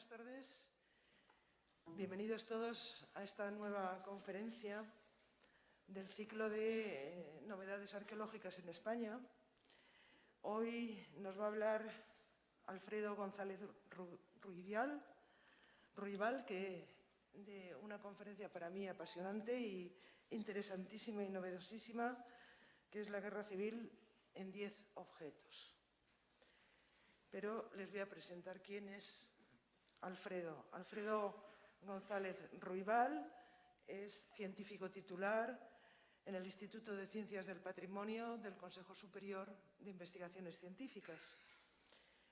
buenas tardes. Bienvenidos todos a esta nueva conferencia del ciclo de novedades arqueológicas en España. Hoy nos va a hablar Alfredo González Ruibal, de una conferencia para mí apasionante y interesantísima y novedosísima, que es la guerra civil en 10 objetos. Pero les voy a presentar quién es Alfredo. Alfredo González Ruibal es científico titular en el Instituto de Ciencias del Patrimonio del Consejo Superior de Investigaciones Científicas.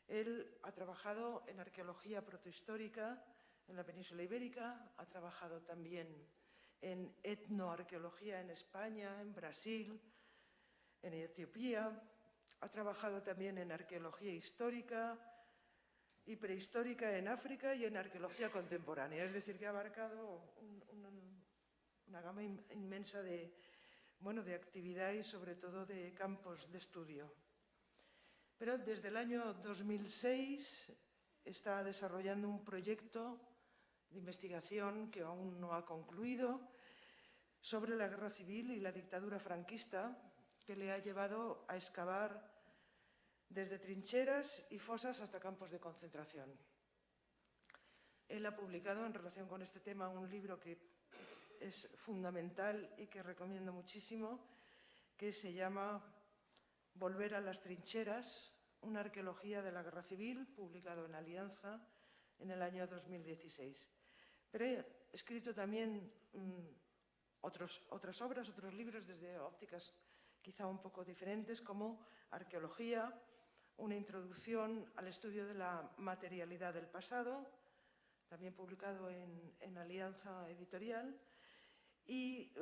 Él ha trabajado en arqueología protohistórica en la península ibérica, ha trabajado también en etnoarqueología en España, en Brasil, en Etiopía. Ha trabajado también en arqueología histórica y prehistórica en África y en arqueología contemporánea. Es decir, que ha abarcado una gama inmensa de actividad y sobre todo de campos de estudio. Pero desde el año 2006 está desarrollando un proyecto de investigación que aún no ha concluido sobre la guerra civil y la dictadura franquista, que le ha llevado a excavar desde trincheras y fosas hasta campos de concentración. Él ha publicado en relación con este tema un libro que es fundamental y que recomiendo muchísimo, que se llama Volver a las trincheras, una arqueología de la guerra civil, publicado en Alianza en el año 2016. Pero he escrito también otras obras, otros libros desde ópticas quizá un poco diferentes, como Arqueología, una introducción al estudio de la materialidad del pasado, también publicado en Alianza Editorial, y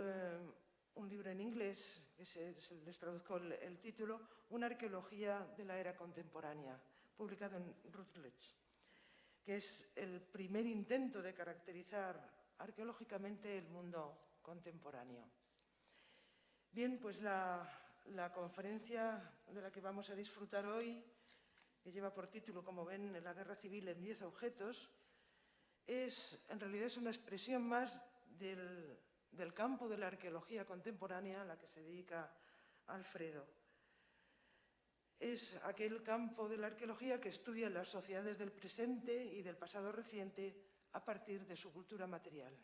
un libro en inglés, que les traduzco el título, Una arqueología de la era contemporánea, publicado en Routledge, que es el primer intento de caracterizar arqueológicamente el mundo contemporáneo. Bien, pues la conferencia de la que vamos a disfrutar hoy, que lleva por título, como ven, La guerra civil en 10 objetos, en realidad es una expresión más del campo de la arqueología contemporánea a la que se dedica Alfredo. Es aquel campo de la arqueología que estudia las sociedades del presente y del pasado reciente a partir de su cultura material.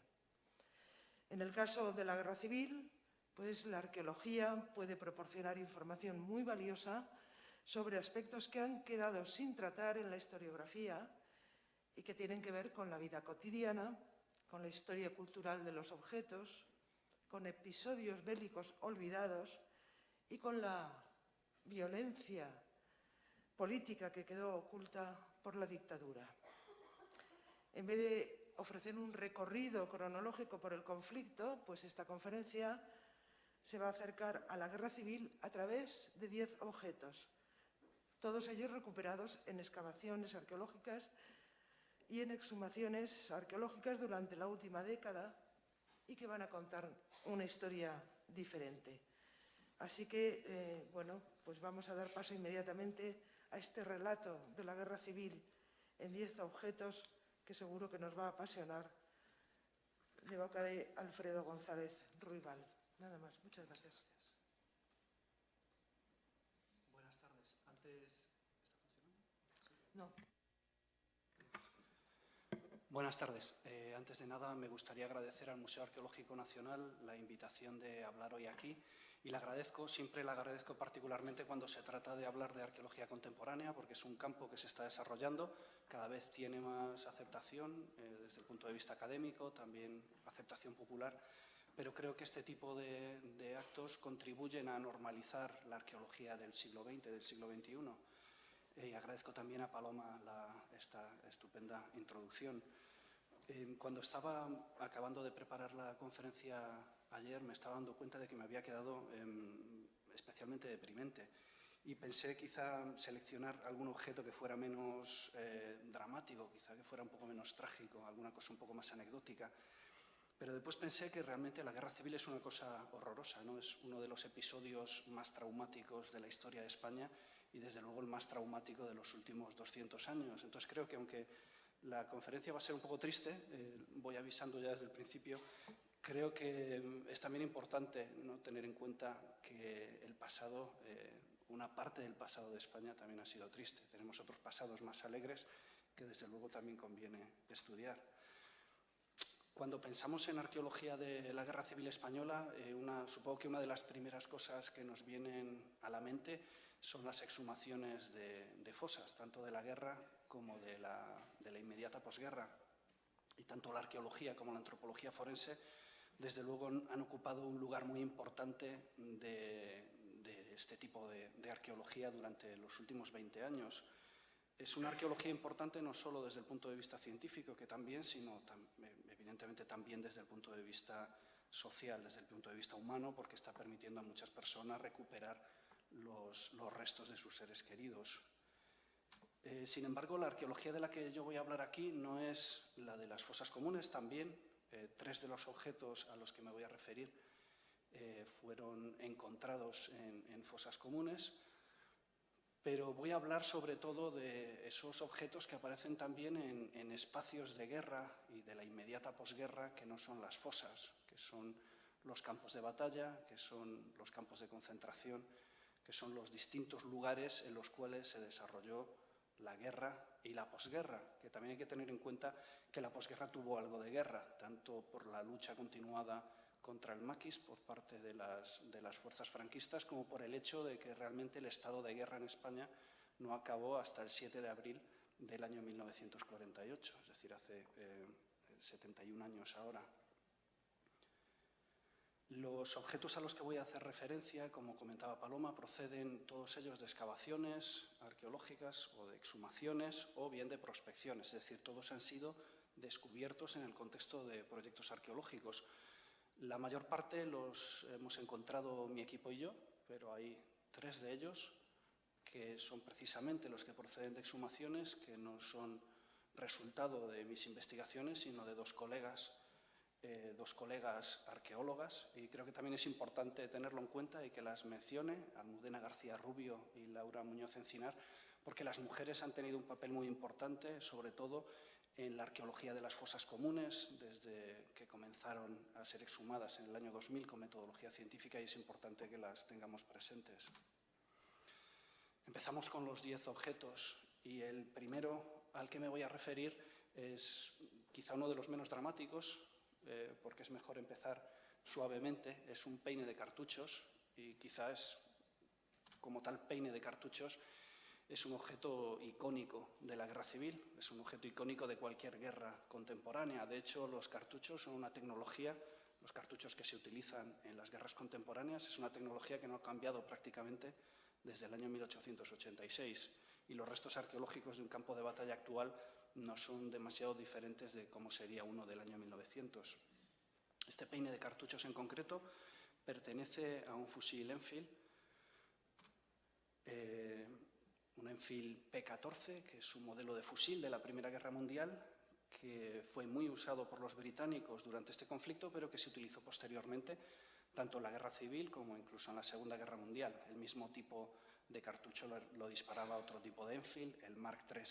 En el caso de la guerra civil, pues la arqueología puede proporcionar información muy valiosa sobre aspectos que han quedado sin tratar en la historiografía y que tienen que ver con la vida cotidiana, con la historia cultural de los objetos, con episodios bélicos olvidados y con la violencia política que quedó oculta por la dictadura. En vez de ofrecer un recorrido cronológico por el conflicto, pues esta conferencia se va a acercar a la guerra civil a través de 10 objetos, todos ellos recuperados en excavaciones arqueológicas y en exhumaciones arqueológicas durante la última década y que van a contar una historia diferente. Así que, pues vamos a dar paso inmediatamente a este relato de la guerra civil en 10 objetos que seguro que nos va a apasionar, de boca de Alfredo González Ruibal. Nada más, muchas gracias. Buenas tardes. Antes... ¿Está funcionando? ¿Sí? No. Buenas tardes. Antes de nada, me gustaría agradecer al Museo Arqueológico Nacional la invitación de hablar hoy aquí y siempre la agradezco particularmente cuando se trata de hablar de arqueología contemporánea, porque es un campo que se está desarrollando, cada vez tiene más aceptación desde el punto de vista académico, también aceptación popular, pero creo que este tipo de actos contribuyen a normalizar la arqueología del siglo XX, del siglo XXI. Y agradezco también a Paloma esta estupenda introducción. Cuando estaba acabando de preparar la conferencia ayer, me estaba dando cuenta de que me había quedado especialmente deprimente. Y pensé quizá seleccionar algún objeto que fuera menos dramático, quizá que fuera un poco menos trágico, alguna cosa un poco más anecdótica. Pero después pensé que realmente la guerra civil es una cosa horrorosa, ¿no? Es uno de los episodios más traumáticos de la historia de España y desde luego el más traumático de los últimos 200 años. Entonces creo que aunque La conferencia va a ser un poco triste, voy avisando ya desde el principio. Creo que es también importante, ¿no?, tener en cuenta que el pasado, una parte del pasado de España también ha sido triste. Tenemos otros pasados más alegres que desde luego también conviene estudiar. Cuando pensamos en arqueología de la Guerra Civil Española, supongo que una de las primeras cosas que nos vienen a la mente son las exhumaciones de fosas, tanto de la guerra como de la inmediata posguerra. Y tanto la arqueología como la antropología forense, desde luego, han ocupado un lugar muy importante de este tipo de arqueología durante los últimos 20 años. Es una arqueología importante no solo desde el punto de vista científico, que también, sino evidentemente también desde el punto de vista social, desde el punto de vista humano, porque está permitiendo a muchas personas recuperar los restos de sus seres queridos. Sin embargo, la arqueología de la que yo voy a hablar aquí no es la de las fosas comunes. También 3 de los objetos a los que me voy a referir fueron encontrados en fosas comunes, pero voy a hablar sobre todo de esos objetos que aparecen también en espacios de guerra y de la inmediata posguerra, que no son las fosas, que son los campos de batalla, que son los campos de concentración, que son los distintos lugares en los cuales se desarrolló la guerra y la posguerra, que también hay que tener en cuenta que la posguerra tuvo algo de guerra, tanto por la lucha continuada contra el maquis por parte de las fuerzas franquistas, como por el hecho de que realmente el estado de guerra en España no acabó hasta el 7 de abril del año 1948, es decir, hace 71 años ahora. Los objetos a los que voy a hacer referencia, como comentaba Paloma, proceden todos ellos de excavaciones arqueológicas o de exhumaciones o bien de prospecciones, es decir, todos han sido descubiertos en el contexto de proyectos arqueológicos. La mayor parte los hemos encontrado mi equipo y yo, pero hay 3 de ellos que son precisamente los que proceden de exhumaciones, que no son resultado de mis investigaciones, sino de dos colegas arqueólogas, y creo que también es importante tenerlo en cuenta y que las mencione, Almudena García Rubio y Laura Muñoz Encinar, porque las mujeres han tenido un papel muy importante, sobre todo en la arqueología de las fosas comunes, desde que comenzaron a ser exhumadas en el año 2000 con metodología científica, y es importante que las tengamos presentes. Empezamos con los 10 objetos, y el primero al que me voy a referir es quizá uno de los menos dramáticos, porque es mejor empezar suavemente. Es un peine de cartuchos, y quizás como tal peine de cartuchos es un objeto icónico de la guerra civil, es un objeto icónico de cualquier guerra contemporánea. De hecho, los cartuchos son una tecnología, los cartuchos que se utilizan en las guerras contemporáneas, es una tecnología que no ha cambiado prácticamente desde el año 1886, y los restos arqueológicos de un campo de batalla actual no son demasiado diferentes de cómo sería uno del año 1900. Este peine de cartuchos en concreto pertenece a un fusil Enfield, un Enfield P14, que es un modelo de fusil de la Primera Guerra Mundial, que fue muy usado por los británicos durante este conflicto, pero que se utilizó posteriormente tanto en la Guerra Civil como incluso en la Segunda Guerra Mundial. El mismo tipo de cartucho lo disparaba otro tipo de Enfield, el Mark III.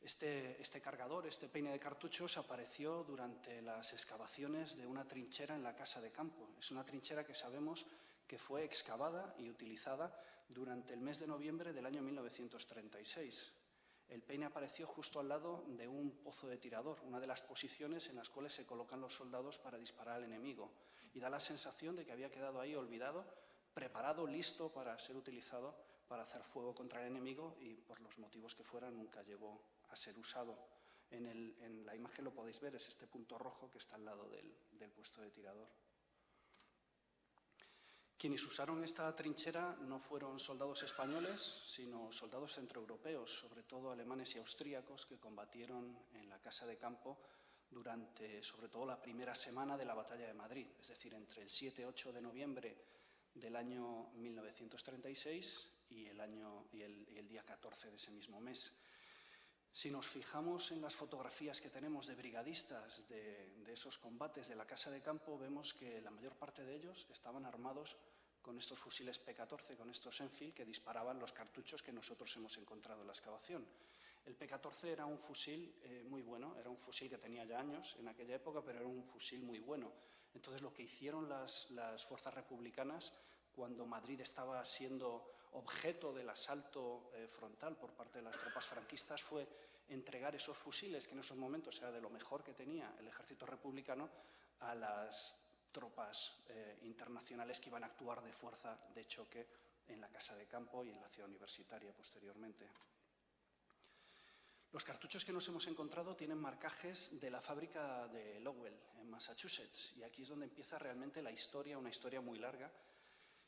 Este cargador, este peine de cartuchos, apareció durante las excavaciones de una trinchera en la Casa de Campo. Es una trinchera que sabemos que fue excavada y utilizada durante el mes de noviembre del año 1936. El peine apareció justo al lado de un pozo de tirador, una de las posiciones en las cuales se colocan los soldados para disparar al enemigo, y da la sensación de que había quedado ahí olvidado, preparado, listo para ser utilizado para hacer fuego contra el enemigo, y por los motivos que fueran nunca llegó a ser usado. En la imagen lo podéis ver, es este punto rojo que está al lado del puesto de tirador. Quienes usaron esta trinchera no fueron soldados españoles, sino soldados centroeuropeos, sobre todo alemanes y austríacos, que combatieron en la Casa de Campo durante, sobre todo, la primera semana de la Batalla de Madrid, es decir, entre el 7 y 8 de noviembre del año 1936 y el día 14 de ese mismo mes. Si nos fijamos en las fotografías que tenemos de brigadistas de esos combates de la Casa de Campo, vemos que la mayor parte de ellos estaban armados con estos fusiles P14, con estos Enfield, que disparaban los cartuchos que nosotros hemos encontrado en la excavación. El P-14 era un fusil muy bueno, era un fusil que tenía ya años en aquella época, pero era un fusil muy bueno. Entonces, lo que hicieron las fuerzas republicanas cuando Madrid estaba siendo objeto del asalto frontal por parte de las tropas franquistas fue entregar esos fusiles, que en esos momentos era de lo mejor que tenía el ejército republicano, a las tropas internacionales que iban a actuar de fuerza de choque en la Casa de Campo y en la Ciudad Universitaria posteriormente. Los cartuchos que nos hemos encontrado tienen marcajes de la fábrica de Lowell, en Massachusetts, y aquí es donde empieza realmente la historia, una historia muy larga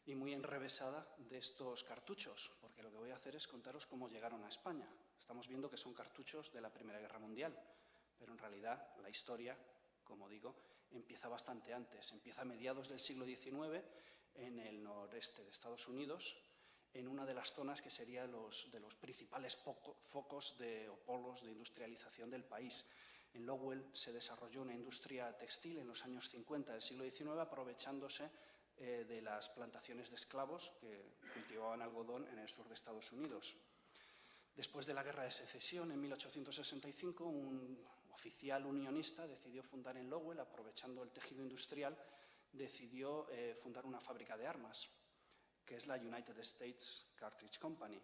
y muy enrevesada de estos cartuchos, porque lo que voy a hacer es contaros cómo llegaron a España. Estamos viendo que son cartuchos de la Primera Guerra Mundial, pero en realidad la historia, como digo, empieza bastante antes. Empieza a mediados del siglo XIX en el noreste de Estados Unidos, en una de las zonas que sería de los principales focos o polos de industrialización del país. En Lowell se desarrolló una industria textil en los años 50 del siglo XIX, aprovechándose de las plantaciones de esclavos que cultivaban algodón en el sur de Estados Unidos. Después de la Guerra de Secesión, en 1865, un oficial unionista decidió fundar en Lowell, aprovechando el tejido industrial, decidió fundar una fábrica de armas, que es la United States Cartridge Company.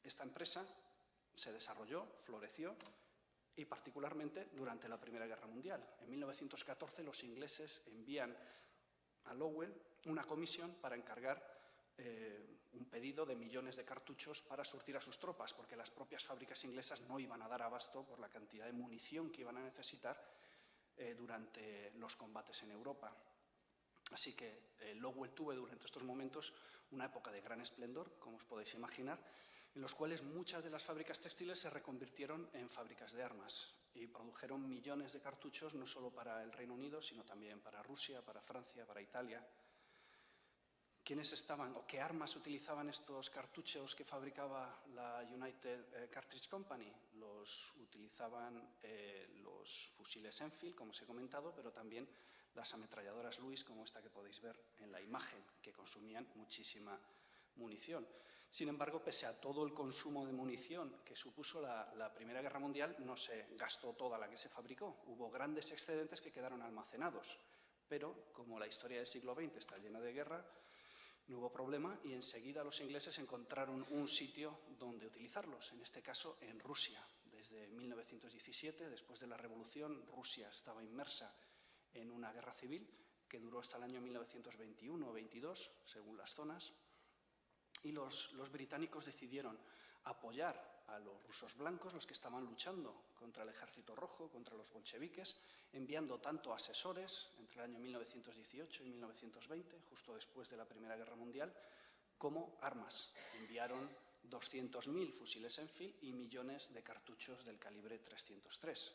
Esta empresa se desarrolló, floreció, y particularmente durante la Primera Guerra Mundial. En 1914 los ingleses envían a Lowell una comisión para encargar un pedido de millones de cartuchos para surtir a sus tropas, porque las propias fábricas inglesas no iban a dar abasto por la cantidad de munición que iban a necesitar durante los combates en Europa. Así que Lowell tuvo durante estos momentos una época de gran esplendor, como os podéis imaginar, en los cuales muchas de las fábricas textiles se reconvirtieron en fábricas de armas y produjeron millones de cartuchos no solo para el Reino Unido, sino también para Rusia, para Francia, para Italia. ¿Quiénes estaban o qué armas utilizaban estos cartuchos que fabricaba la United Cartridge Company? Los utilizaban los fusiles Enfield, como os he comentado, pero también las ametralladoras Lewis, como esta que podéis ver en la imagen, que consumían muchísima munición. Sin embargo, pese a todo el consumo de munición que supuso la Primera Guerra Mundial, no se gastó toda la que se fabricó. Hubo grandes excedentes que quedaron almacenados, pero como la historia del siglo XX está llena de guerra, no hubo problema y enseguida los ingleses encontraron un sitio donde utilizarlos, en este caso en Rusia. Desde 1917, después de la Revolución, Rusia estaba inmersa en una guerra civil que duró hasta el año 1921 o 22, según las zonas, y los británicos decidieron apoyar a los rusos blancos, los que estaban luchando contra el Ejército Rojo, contra los bolcheviques, enviando tanto asesores entre el año 1918 y 1920, justo después de la Primera Guerra Mundial, como armas. Enviaron 200.000 fusiles Enfield y millones de cartuchos del calibre 303.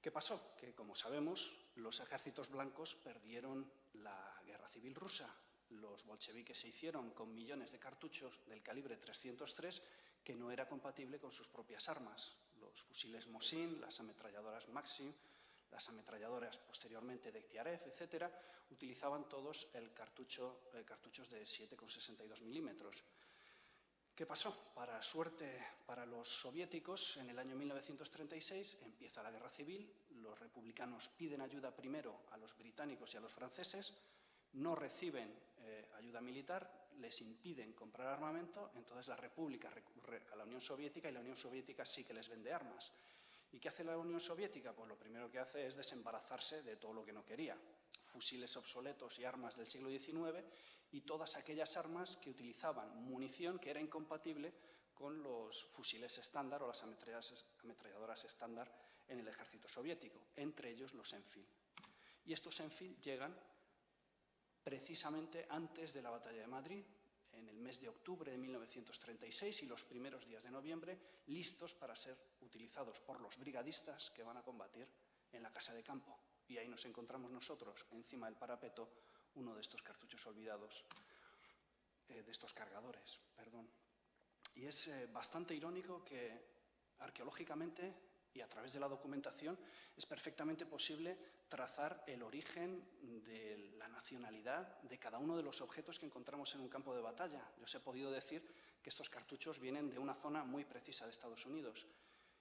¿Qué pasó? Que, como sabemos, los ejércitos blancos perdieron la guerra civil rusa. Los bolcheviques se hicieron con millones de cartuchos del calibre 303 que no era compatible con sus propias armas. Los fusiles Mosin, las ametralladoras Maxim, las ametralladoras posteriormente de Tiarev, etc., utilizaban todos cartuchos de 7,62 milímetros. ¿Qué pasó? Para suerte para los soviéticos, en el año 1936 empieza la guerra civil, los republicanos piden ayuda primero a los británicos y a los franceses, no reciben ayuda militar, les impiden comprar armamento, entonces la República recurre a la Unión Soviética y la Unión Soviética sí que les vende armas. ¿Y qué hace la Unión Soviética? Pues lo primero que hace es desembarazarse de todo lo que no quería. Fusiles obsoletos y armas del siglo XIX y todas aquellas armas que utilizaban munición que era incompatible con los fusiles estándar o las ametralladoras estándar en el ejército soviético, entre ellos los Enfield. Y estos Enfield llegan precisamente antes de la Batalla de Madrid, en el mes de octubre de 1936 y los primeros días de noviembre, listos para ser utilizados por los brigadistas que van a combatir en la Casa de Campo. Y ahí nos encontramos nosotros, encima del parapeto, uno de estos cartuchos olvidados, de estos cargadores, perdón. Y es bastante irónico que arqueológicamente Y a través de la documentación es perfectamente posible trazar el origen de la nacionalidad de cada uno de los objetos que encontramos en un campo de batalla. Yo os he podido decir que estos cartuchos vienen de una zona muy precisa de Estados Unidos.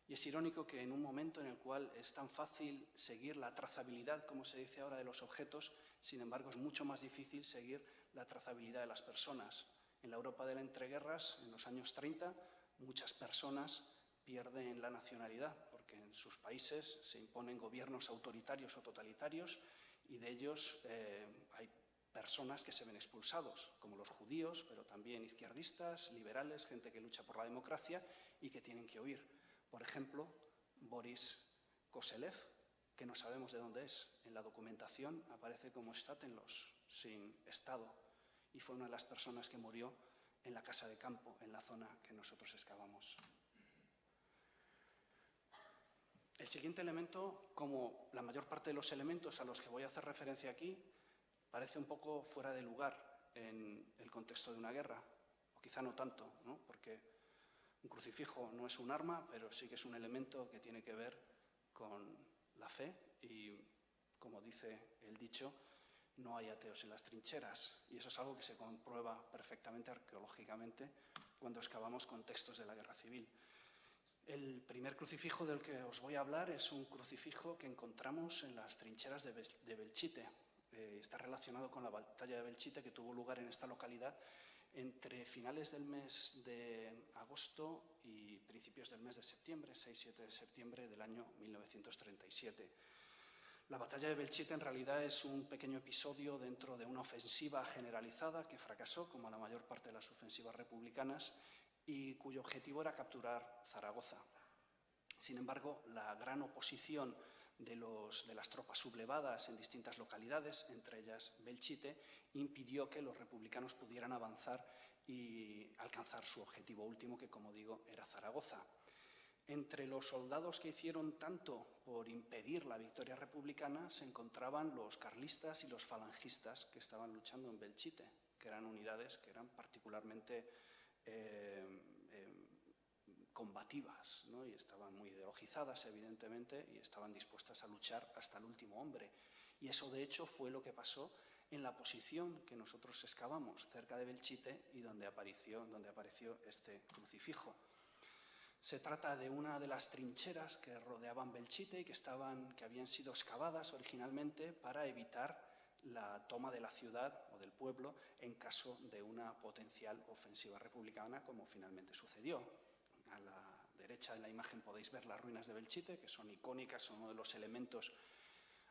Y es irónico que en un momento en el cual es tan fácil seguir la trazabilidad, como se dice ahora, de los objetos, sin embargo es mucho más difícil seguir la trazabilidad de las personas. En la Europa de la entreguerras, en los años 30, muchas personas pierden la nacionalidad porque en sus países se imponen gobiernos autoritarios o totalitarios y de ellos hay personas que se ven expulsados, como los judíos, pero también izquierdistas, liberales, gente que lucha por la democracia y que tienen que huir. Por ejemplo, Boris Koselev, que no sabemos de dónde es. En la documentación aparece como Statelos, sin Estado, y fue una de las personas que murió en la casa de campo, en la zona que nosotros excavamos. El siguiente elemento, como la mayor parte de los elementos a los que voy a hacer referencia aquí, parece un poco fuera de lugar en el contexto de una guerra, o quizá no tanto, ¿no? Porque un crucifijo no es un arma, pero sí que es un elemento que tiene que ver con la fe y, como dice el dicho, no hay ateos en las trincheras. Y eso es algo que se comprueba perfectamente arqueológicamente cuando excavamos contextos de la guerra civil. El primer crucifijo del que os voy a hablar es un crucifijo que encontramos en las trincheras de Belchite. Está relacionado con la batalla de Belchite que tuvo lugar en esta localidad entre finales del mes de agosto y principios del mes de septiembre, 6-7 de septiembre del año 1937. La batalla de Belchite en realidad es un pequeño episodio dentro de una ofensiva generalizada que fracasó, como la mayor parte de las ofensivas republicanas, y cuyo objetivo era capturar Zaragoza. Sin embargo, la gran oposición de las tropas sublevadas en distintas localidades, entre ellas Belchite, impidió que los republicanos pudieran avanzar y alcanzar su objetivo último, que, como digo, era Zaragoza. Entre los soldados que hicieron tanto por impedir la victoria republicana se encontraban los carlistas y los falangistas que estaban luchando en Belchite, que eran unidades que eran particularmente combativas, ¿no? Y estaban muy ideologizadas, evidentemente, y estaban dispuestas a luchar hasta el último hombre. Y eso, de hecho, fue lo que pasó en la posición que nosotros excavamos, cerca de Belchite, y donde apareció este crucifijo. Se trata de una de las trincheras que rodeaban Belchite y que habían sido excavadas originalmente para evitar la toma de la ciudad o del pueblo en caso de una potencial ofensiva republicana, como finalmente sucedió. A la derecha de la imagen podéis ver las ruinas de Belchite, que son icónicas, son uno de los elementos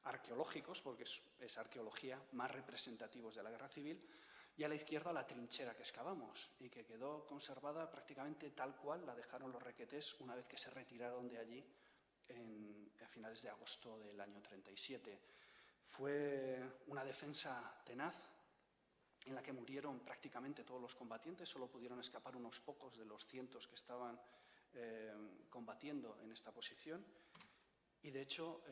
arqueológicos, porque es arqueología, más representativos de la guerra civil, y a la izquierda la trinchera que excavamos y que quedó conservada prácticamente tal cual la dejaron los requetés una vez que se retiraron de allí a finales de agosto del año 37. Fue una defensa tenaz en la que murieron prácticamente todos los combatientes, solo pudieron escapar unos pocos de los cientos que estaban combatiendo en esta posición. Y de hecho,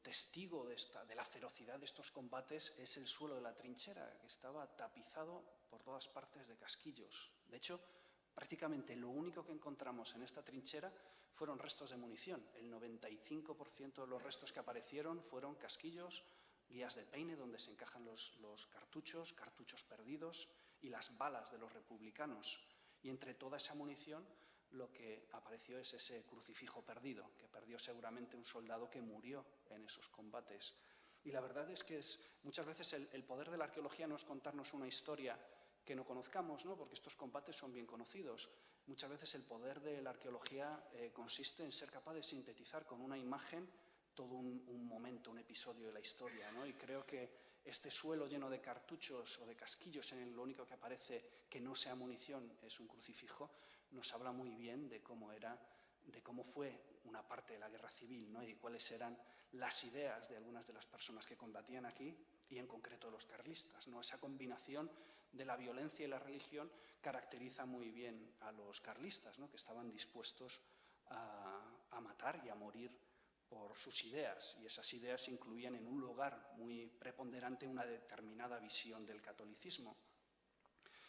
testigo de la ferocidad de estos combates es el suelo de la trinchera, que estaba tapizado por todas partes de casquillos. De hecho, prácticamente lo único que encontramos en esta trinchera fueron restos de munición. El 95% de los restos que aparecieron fueron casquillos, guías de peine donde se encajan los cartuchos perdidos y las balas de los republicanos. Y entre toda esa munición lo que apareció es ese crucifijo perdido, que perdió seguramente un soldado que murió en esos combates. Y la verdad es que muchas veces el poder de la arqueología no es contarnos una historia que no conozcamos, ¿no? Porque estos combates son bien conocidos. Muchas veces el poder de la arqueología consiste en ser capaz de sintetizar con una imagen todo un momento, un episodio de la historia, ¿no? Y creo que este suelo lleno de cartuchos o de casquillos en el lo único que aparece que no sea munición es un crucifijo, nos habla muy bien de cómo fue una parte de la guerra civil, ¿no? Y cuáles eran las ideas de algunas de las personas que combatían aquí y en concreto los carlistas, ¿no? Esa combinación de la violencia y la religión caracteriza muy bien a los carlistas, ¿no? Que estaban dispuestos a matar y a morir por sus ideas, y esas ideas incluían en un lugar muy preponderante una determinada visión del catolicismo.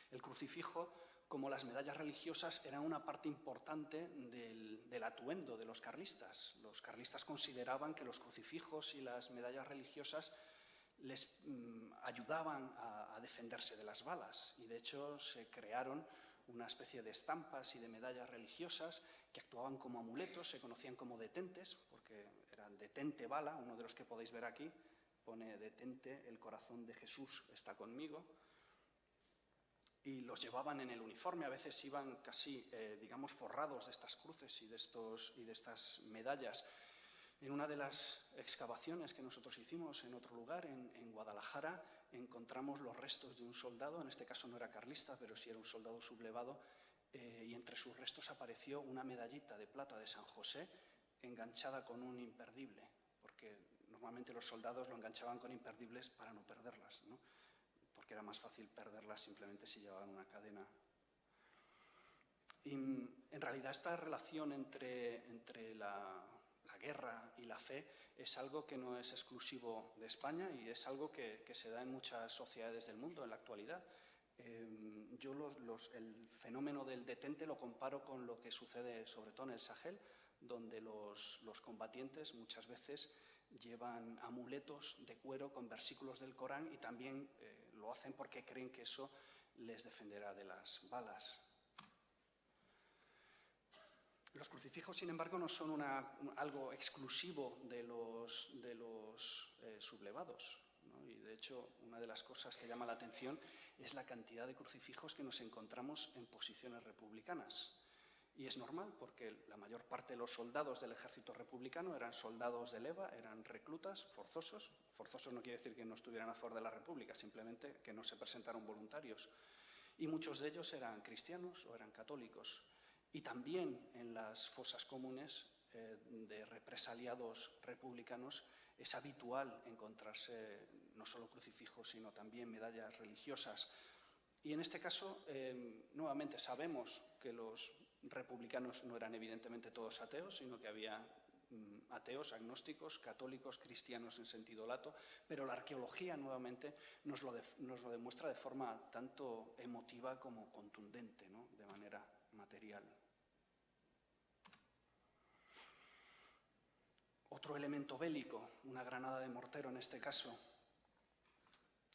El crucifijo como las medallas religiosas eran una parte importante del atuendo de los carlistas. Los carlistas consideraban que los crucifijos y las medallas religiosas les ayudaban a defenderse de las balas, y de hecho se crearon una especie de estampas y de medallas religiosas que actuaban como amuletos, se conocían como detentes, porque eran detente bala. Uno de los que podéis ver aquí pone detente, el corazón de Jesús está conmigo, y los llevaban en el uniforme. A veces iban casi, digamos, forrados de estas cruces y de estas medallas. En una de las excavaciones que nosotros hicimos en otro lugar, en Guadalajara, encontramos los restos de un soldado. En este caso no era carlista, pero sí era un soldado sublevado, y entre sus restos apareció una medallita de plata de San José enganchada con un imperdible, porque normalmente los soldados lo enganchaban con imperdibles para no perderlas, ¿no? Porque era más fácil perderlas simplemente si llevaban una cadena. Y en realidad esta relación entre la guerra y la fe es algo que no es exclusivo de España, y es algo que se da en muchas sociedades del mundo en la actualidad. Yo el fenómeno del detente lo comparo con lo que sucede sobre todo en el Sahel, donde los combatientes muchas veces llevan amuletos de cuero con versículos del Corán, y también lo hacen porque creen que eso les defenderá de las balas. Los crucifijos, sin embargo, no son algo exclusivo de los sublevados, ¿no? Y de hecho, una de las cosas que llama la atención es la cantidad de crucifijos que nos encontramos en posiciones republicanas. Y es normal, porque la mayor parte de los soldados del ejército republicano eran soldados de leva, eran reclutas forzosos. Forzosos no quiere decir que no estuvieran a favor de la República, simplemente que no se presentaron voluntarios. Y muchos de ellos eran cristianos o eran católicos. Y también en las fosas comunes de represaliados republicanos es habitual encontrarse no solo crucifijos, sino también medallas religiosas. Y en este caso, nuevamente, sabemos que los republicanos no eran evidentemente todos ateos, sino que había ateos, agnósticos, católicos, cristianos en sentido lato, pero la arqueología nuevamente nos lo demuestra de forma tanto emotiva como contundente, ¿no? De manera material. Otro elemento bélico, una granada de mortero en este caso,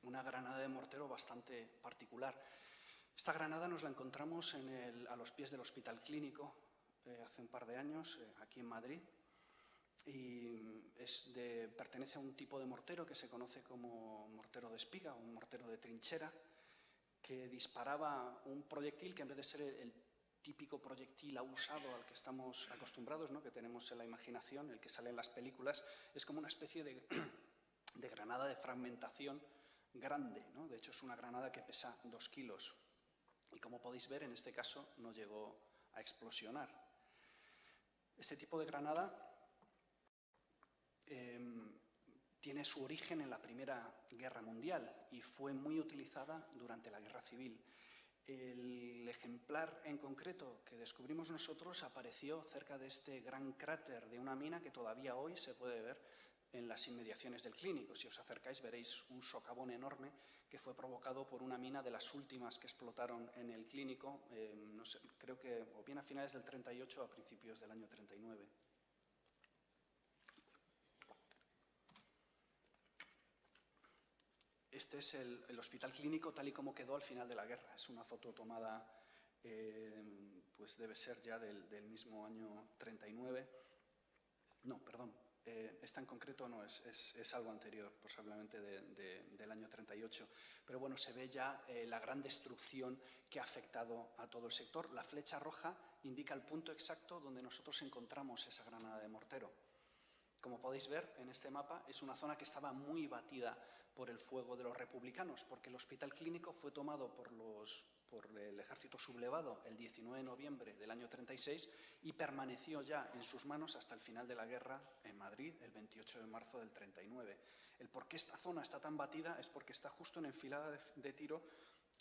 una granada de mortero bastante particular. Esta granada nos la encontramos a los pies del Hospital Clínico hace un par de años, aquí en Madrid, y pertenece a un tipo de mortero que se conoce como mortero de espiga, un mortero de trinchera, que disparaba un proyectil que, en vez de ser el típico proyectil usado al que estamos acostumbrados, ¿no?, que tenemos en la imaginación, el que sale en las películas, es como una especie de granada de fragmentación grande, ¿no? De hecho, es una granada que pesa 2 kilos. Y como podéis ver, en este caso no llegó a explosionar. Este tipo de granada tiene su origen en la Primera Guerra Mundial y fue muy utilizada durante la Guerra Civil. El ejemplar en concreto que descubrimos nosotros apareció cerca de este gran cráter de una mina que todavía hoy se puede ver en las inmediaciones del Clínico. Si os acercáis veréis un socavón enorme que fue provocado por una mina de las últimas que explotaron en el Clínico, no sé, creo que o bien a finales del 38 o a principios del año 39. Este es el Hospital Clínico tal y como quedó al final de la guerra. Es una foto tomada, pues debe ser ya del mismo año 39. No, perdón. Esta en concreto no, es algo anterior, posiblemente del año 38. Pero bueno, se ve ya la gran destrucción que ha afectado a todo el sector. La flecha roja indica el punto exacto donde nosotros encontramos esa granada de mortero. Como podéis ver en este mapa, es una zona que estaba muy batida por el fuego de los republicanos, porque el Hospital Clínico fue tomado por el ejército sublevado el 19 de noviembre del año 36 y permaneció ya en sus manos hasta el final de la guerra en Madrid, el 28 de marzo del 39. El por qué esta zona está tan batida es porque está justo en enfilada de tiro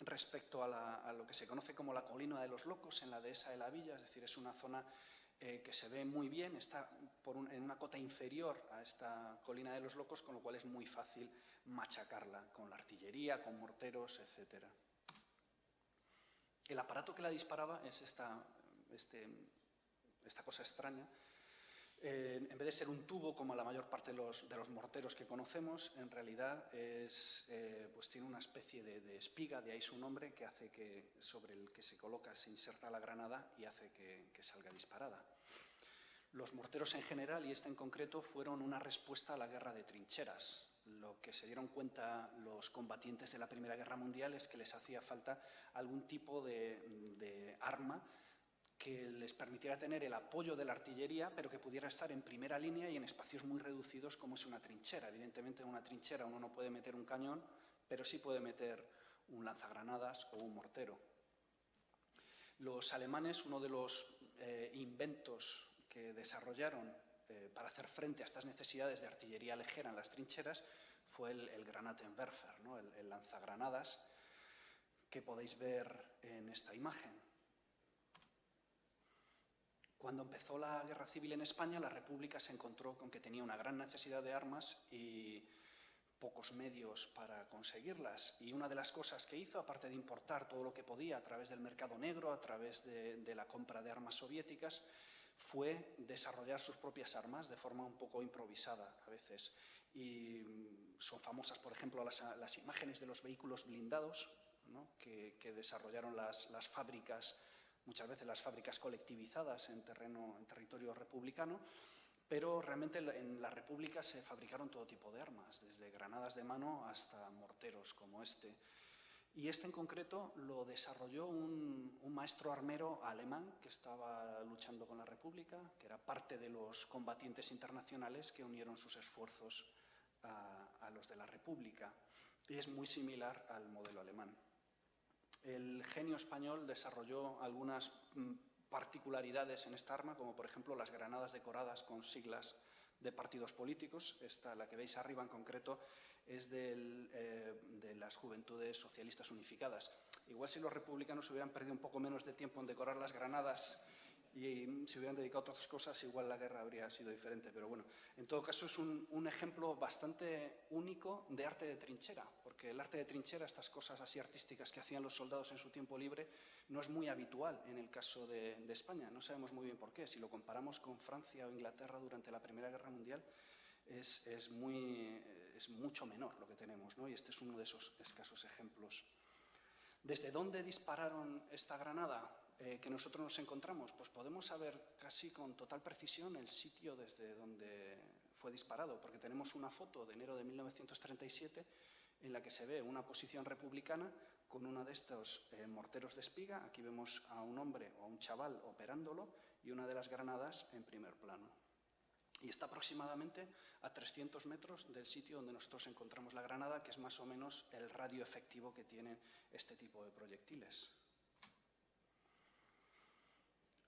respecto a lo que se conoce como la Colina de los Locos, en la dehesa de la Villa. Es decir, es una zona que se ve muy bien, está en una cota inferior a esta Colina de los Locos, con lo cual es muy fácil machacarla con la artillería, con morteros, etc. El aparato que la disparaba es esta cosa extraña. En vez de ser un tubo, como la mayor parte de los morteros que conocemos, en realidad pues tiene una especie de espiga, de ahí su nombre, que hace que sobre el que se coloca se inserta la granada y hace que salga disparada. Los morteros en general, y este en concreto, fueron una respuesta a la guerra de trincheras. Lo que se dieron cuenta los combatientes de la Primera Guerra Mundial es que les hacía falta algún tipo de arma que les permitiera tener el apoyo de la artillería, pero que pudiera estar en primera línea y en espacios muy reducidos como es una trinchera. Evidentemente, en una trinchera uno no puede meter un cañón, pero sí puede meter un lanzagranadas o un mortero. Los alemanes, uno de los inventos que desarrollaron para hacer frente a estas necesidades de artillería ligera en las trincheras fue el Granatenwerfer, ¿no? el lanzagranadas, que podéis ver en esta imagen. Cuando empezó la Guerra Civil en España, la República se encontró con que tenía una gran necesidad de armas y pocos medios para conseguirlas. Y una de las cosas que hizo, aparte de importar todo lo que podía a través del mercado negro, a través de la compra de armas soviéticas, fue desarrollar sus propias armas de forma un poco improvisada a veces. Y son famosas, por ejemplo, las imágenes de los vehículos blindados, ¿no? que desarrollaron las fábricas, muchas veces las fábricas colectivizadas en territorio republicano, pero realmente en la República se fabricaron todo tipo de armas, desde granadas de mano hasta morteros como este. Y este en concreto lo desarrolló un maestro armero alemán que estaba luchando con la República, que era parte de los combatientes internacionales que unieron sus esfuerzos a los de la República. Y es muy similar al modelo alemán. El genio español desarrolló algunas particularidades en esta arma, como por ejemplo las granadas decoradas con siglas de partidos políticos. Esta, la que veis arriba en concreto, es de las Juventudes Socialistas Unificadas. Igual si los republicanos hubieran perdido un poco menos de tiempo en decorar las granadas y se hubieran dedicado a otras cosas, igual la guerra habría sido diferente. Pero bueno, en todo caso es un ejemplo bastante único de arte de trinchera, porque el arte de trinchera, estas cosas así artísticas que hacían los soldados en su tiempo libre, no es muy habitual en el caso de España. No sabemos muy bien por qué. Si lo comparamos con Francia o Inglaterra durante la Primera Guerra Mundial, es mucho menor lo que tenemos, ¿no? Y este es uno de esos escasos ejemplos. ¿Desde dónde dispararon esta granada que nosotros nos encontramos? Pues podemos saber casi con total precisión el sitio desde donde fue disparado, porque tenemos una foto de enero de 1937 en la que se ve una posición republicana con uno de estos morteros de espiga. Aquí vemos a un hombre o a un chaval operándolo y una de las granadas en primer plano. Y está aproximadamente a 300 metros del sitio donde nosotros encontramos la granada, que es más o menos el radio efectivo que tienen este tipo de proyectiles.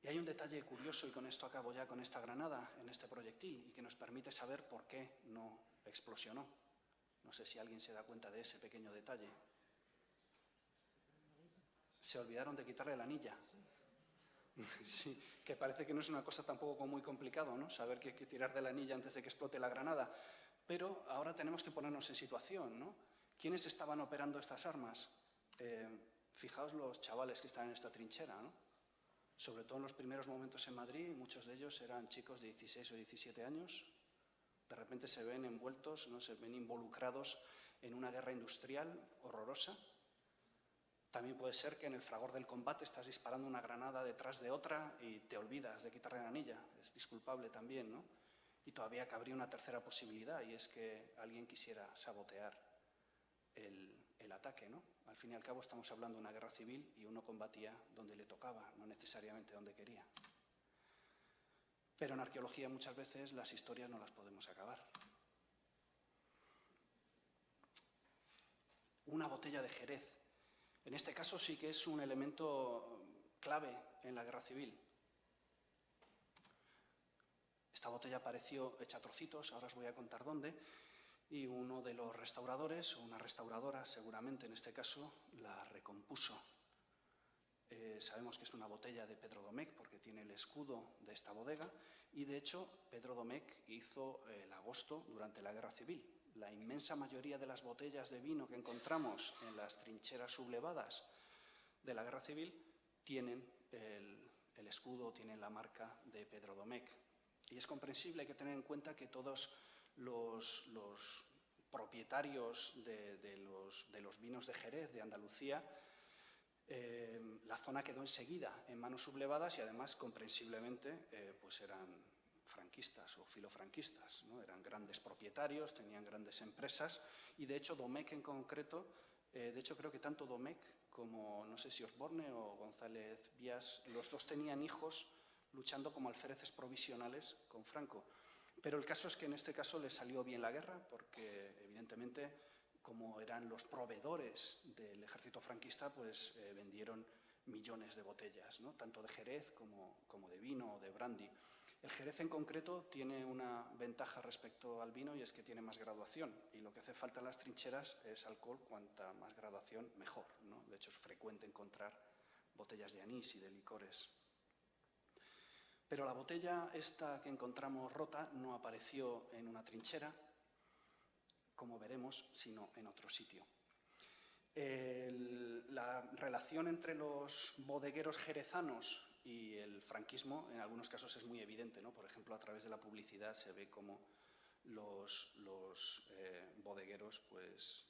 Y hay un detalle curioso, y con esto acabo ya con esta granada, en este proyectil, y que nos permite saber por qué no explosionó. No sé si alguien se da cuenta de ese pequeño detalle. Se olvidaron de quitarle la anilla. Sí, que parece que no es una cosa tampoco muy complicado, ¿no? Saber que hay que tirar de la anilla antes de que explote la granada. Pero ahora tenemos que ponernos en situación, ¿no? ¿Quiénes estaban operando estas armas? Fijaos los chavales que están en esta trinchera, ¿no? Sobre todo en los primeros momentos en Madrid, muchos de ellos eran chicos de 16 o 17 años. De repente se ven envueltos, ¿no? Se ven involucrados en una guerra industrial horrorosa. También puede ser que en el fragor del combate estás disparando una granada detrás de otra y te olvidas de quitarle la anilla. Es disculpable también, ¿no? Y todavía cabría una tercera posibilidad, y es que alguien quisiera sabotear el ataque, ¿no? Al fin y al cabo estamos hablando de una guerra civil y uno combatía donde le tocaba, no necesariamente donde quería. Pero en arqueología muchas veces las historias no las podemos acabar. Una botella de Jerez. En este caso sí que es un elemento clave en la guerra civil. Esta botella apareció hecha a trocitos, ahora os voy a contar dónde, y uno de los restauradores, o una restauradora seguramente en este caso, la recompuso. Sabemos que es una botella de Pedro Domecq porque tiene el escudo de esta bodega, y de hecho Pedro Domecq hizo el agosto durante la guerra civil. La inmensa mayoría de las botellas de vino que encontramos en las trincheras sublevadas de la guerra civil tienen el escudo, tienen la marca de Pedro Domecq. Y es comprensible, hay que tener en cuenta que todos los propietarios de los vinos de Jerez, de Andalucía, la zona quedó enseguida en manos sublevadas y además, comprensiblemente, pues eran franquistas o filofranquistas, ¿no? Eran grandes propietarios, tenían grandes empresas y, de hecho, Domecq en concreto, de hecho, creo que tanto Domecq como, no sé si Osborne o González Vías, los dos tenían hijos luchando como alféreces provisionales con Franco. Pero el caso es que en este caso le salió bien la guerra porque, evidentemente, como eran los proveedores del ejército franquista, pues vendieron millones de botellas, ¿no? Tanto de Jerez como de vino o de brandy. El Jerez en concreto tiene una ventaja respecto al vino y es que tiene más graduación y lo que hace falta en las trincheras es alcohol, cuanta más graduación mejor, ¿no? De hecho es frecuente encontrar botellas de anís y de licores. Pero la botella esta que encontramos rota no apareció en una trinchera, como veremos, sino en otro sitio. La relación entre los bodegueros jerezanos y el franquismo en algunos casos es muy evidente, ¿no? Por ejemplo, a través de la publicidad se ve cómo los bodegueros, pues,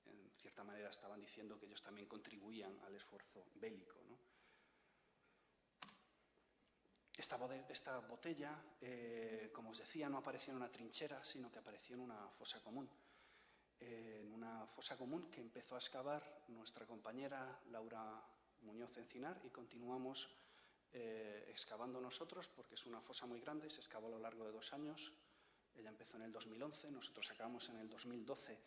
en cierta manera estaban diciendo que ellos también contribuían al esfuerzo bélico, ¿no? Esta botella, como os decía, no apareció en una trinchera, sino que apareció en una fosa común. En una fosa común que empezó a excavar nuestra compañera Laura Muñoz Encinar y continuamos excavando nosotros porque es una fosa muy grande, se excavó a lo largo de 2 años. Ella empezó en el 2011, nosotros acabamos en el 2012.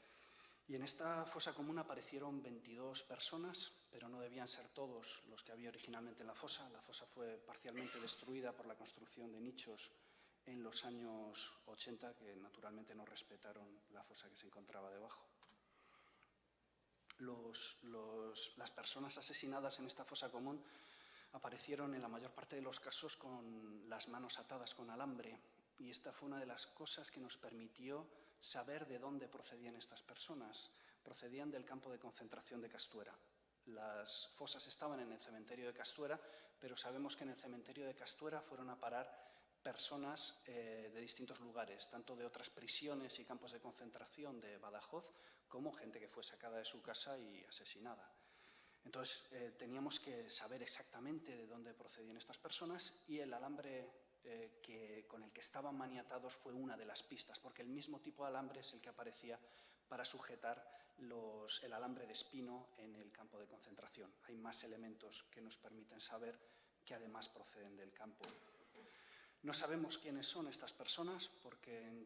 Y en esta fosa común aparecieron 22 personas, pero no debían ser todos los que había originalmente en la fosa. La fosa fue parcialmente destruida por la construcción de nichos en los años 80, que naturalmente no respetaron la fosa que se encontraba debajo. Las personas asesinadas en esta fosa común aparecieron en la mayor parte de los casos con las manos atadas con alambre, y esta fue una de las cosas que nos permitió saber de dónde procedían estas personas. Procedían del campo de concentración de Castuera. Las fosas estaban en el cementerio de Castuera, pero sabemos que en el cementerio de Castuera fueron a parar personas de distintos lugares, tanto de otras prisiones y campos de concentración de Badajoz, como gente que fue sacada de su casa y asesinada. Entonces, teníamos que saber exactamente de dónde procedían estas personas y el alambre con el que estaban maniatados fue una de las pistas, porque el mismo tipo de alambre es el que aparecía para sujetar el alambre de espino en el campo de concentración. Hay más elementos que nos permiten saber que además proceden del campo. No sabemos quiénes son estas personas, porque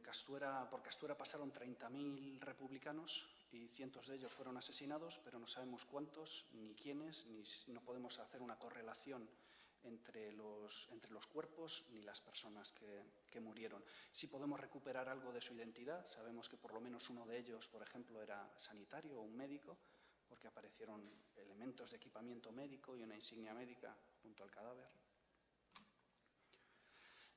por Castuera pasaron 30.000 republicanos y cientos de ellos fueron asesinados, pero no sabemos cuántos, ni quiénes, ni no podemos hacer una correlación entre los cuerpos ni las personas que murieron. Sí podemos recuperar algo de su identidad. Sabemos que por lo menos uno de ellos, por ejemplo, era sanitario o un médico, porque aparecieron elementos de equipamiento médico y una insignia médica junto al cadáver.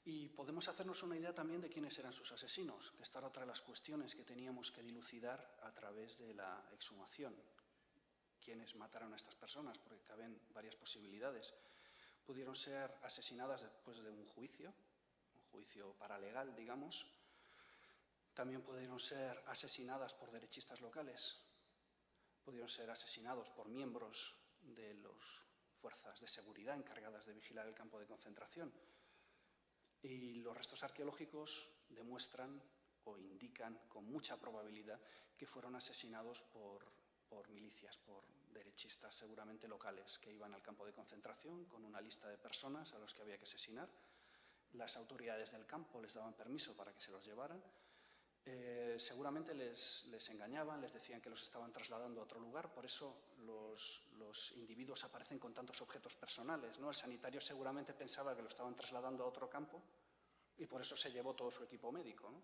Y podemos hacernos una idea también de quiénes eran sus asesinos, que esta era otra de las cuestiones que teníamos que dilucidar a través de la exhumación. ¿Quiénes mataron a estas personas? Porque caben varias posibilidades. Pudieron ser asesinadas después de un juicio paralegal, digamos. También pudieron ser asesinadas por derechistas locales. Pudieron ser asesinados por miembros de las fuerzas de seguridad encargadas de vigilar el campo de concentración. Y los restos arqueológicos demuestran o indican con mucha probabilidad que fueron asesinados por milicias, por derechistas seguramente locales que iban al campo de concentración con una lista de personas a los que había que asesinar. Las autoridades del campo les daban permiso para que se los llevaran. Seguramente les engañaban, les decían que los estaban trasladando a otro lugar, por eso los individuos aparecen con tantos objetos personales, ¿no? El sanitario seguramente pensaba que lo estaban trasladando a otro campo y por eso se llevó todo su equipo médico, ¿no?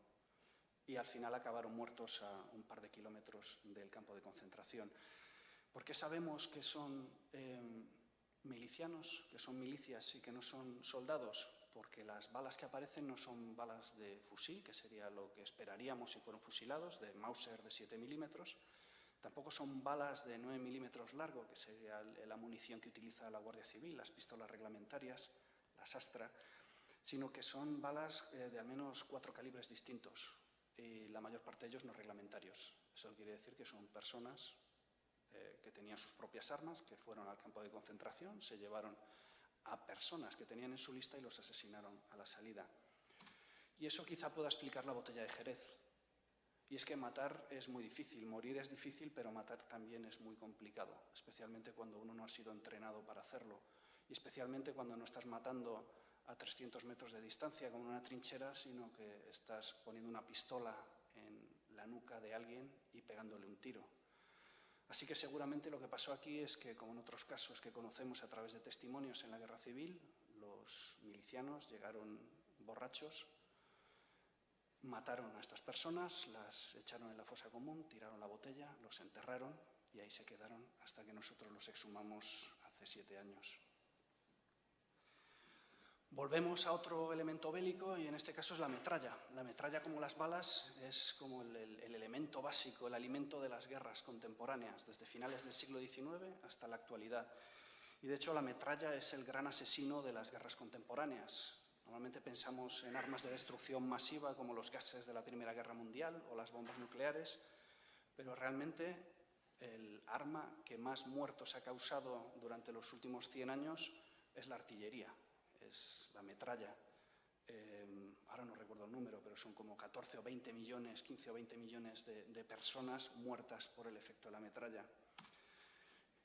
Y al final acabaron muertos a un par de kilómetros del campo de concentración. ¿Por qué sabemos que son milicianos, que son milicias y que no son soldados? Porque las balas que aparecen no son balas de fusil, que sería lo que esperaríamos si fueran fusilados, de Mauser de 7 milímetros, Tampoco son balas de 9 milímetros largo, que sería la munición que utiliza la Guardia Civil, las pistolas reglamentarias, las Astra, sino que son balas de al menos 4 calibres distintos y la mayor parte de ellos no reglamentarios. Eso quiere decir que son personas que tenían sus propias armas, que fueron al campo de concentración, se llevaron a personas que tenían en su lista y los asesinaron a la salida. Y eso quizá pueda explicar la botella de Jerez. Y es que matar es muy difícil, morir es difícil, pero matar también es muy complicado, especialmente cuando uno no ha sido entrenado para hacerlo y especialmente cuando no estás matando a 300 metros de distancia con una trinchera, sino que estás poniendo una pistola en la nuca de alguien y pegándole un tiro. Así que seguramente lo que pasó aquí es que, como en otros casos que conocemos a través de testimonios en la Guerra Civil, los milicianos llegaron borrachos, mataron a estas personas, las echaron en la fosa común, tiraron la botella, los enterraron y ahí se quedaron hasta que nosotros los exhumamos hace 7 años. Volvemos a otro elemento bélico y en este caso es la metralla. La metralla, como las balas, es como el elemento básico, el alimento de las guerras contemporáneas, desde finales del siglo XIX hasta la actualidad. Y de hecho la metralla es el gran asesino de las guerras contemporáneas. Normalmente pensamos en armas de destrucción masiva como los gases de la Primera Guerra Mundial o las bombas nucleares, pero realmente el arma que más muertos ha causado durante los últimos 100 años es la artillería. Es la metralla. Ahora no recuerdo el número, pero son como 14 o 20 millones, 15 o 20 millones de personas muertas por el efecto de la metralla.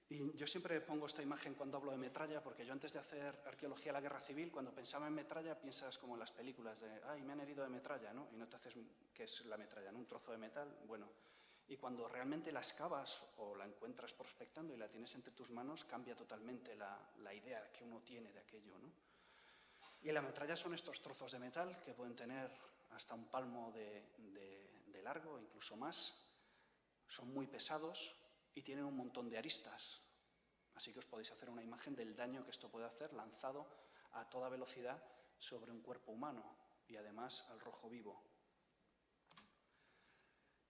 Y yo siempre pongo esta imagen cuando hablo de metralla, porque yo antes de hacer arqueología de la Guerra Civil, cuando pensaba en metralla, piensas como en las películas de ¡ay, me han herido de metralla!, ¿no? Y no te haces qué es la metralla, ¿no? Un trozo de metal, bueno. Y cuando realmente la excavas o la encuentras prospectando y la tienes entre tus manos, cambia totalmente la idea que uno tiene de aquello, ¿no? Y la metralla son estos trozos de metal que pueden tener hasta un palmo de largo, incluso más. Son muy pesados y tienen un montón de aristas. Así que os podéis hacer una imagen del daño que esto puede hacer lanzado a toda velocidad sobre un cuerpo humano y además al rojo vivo.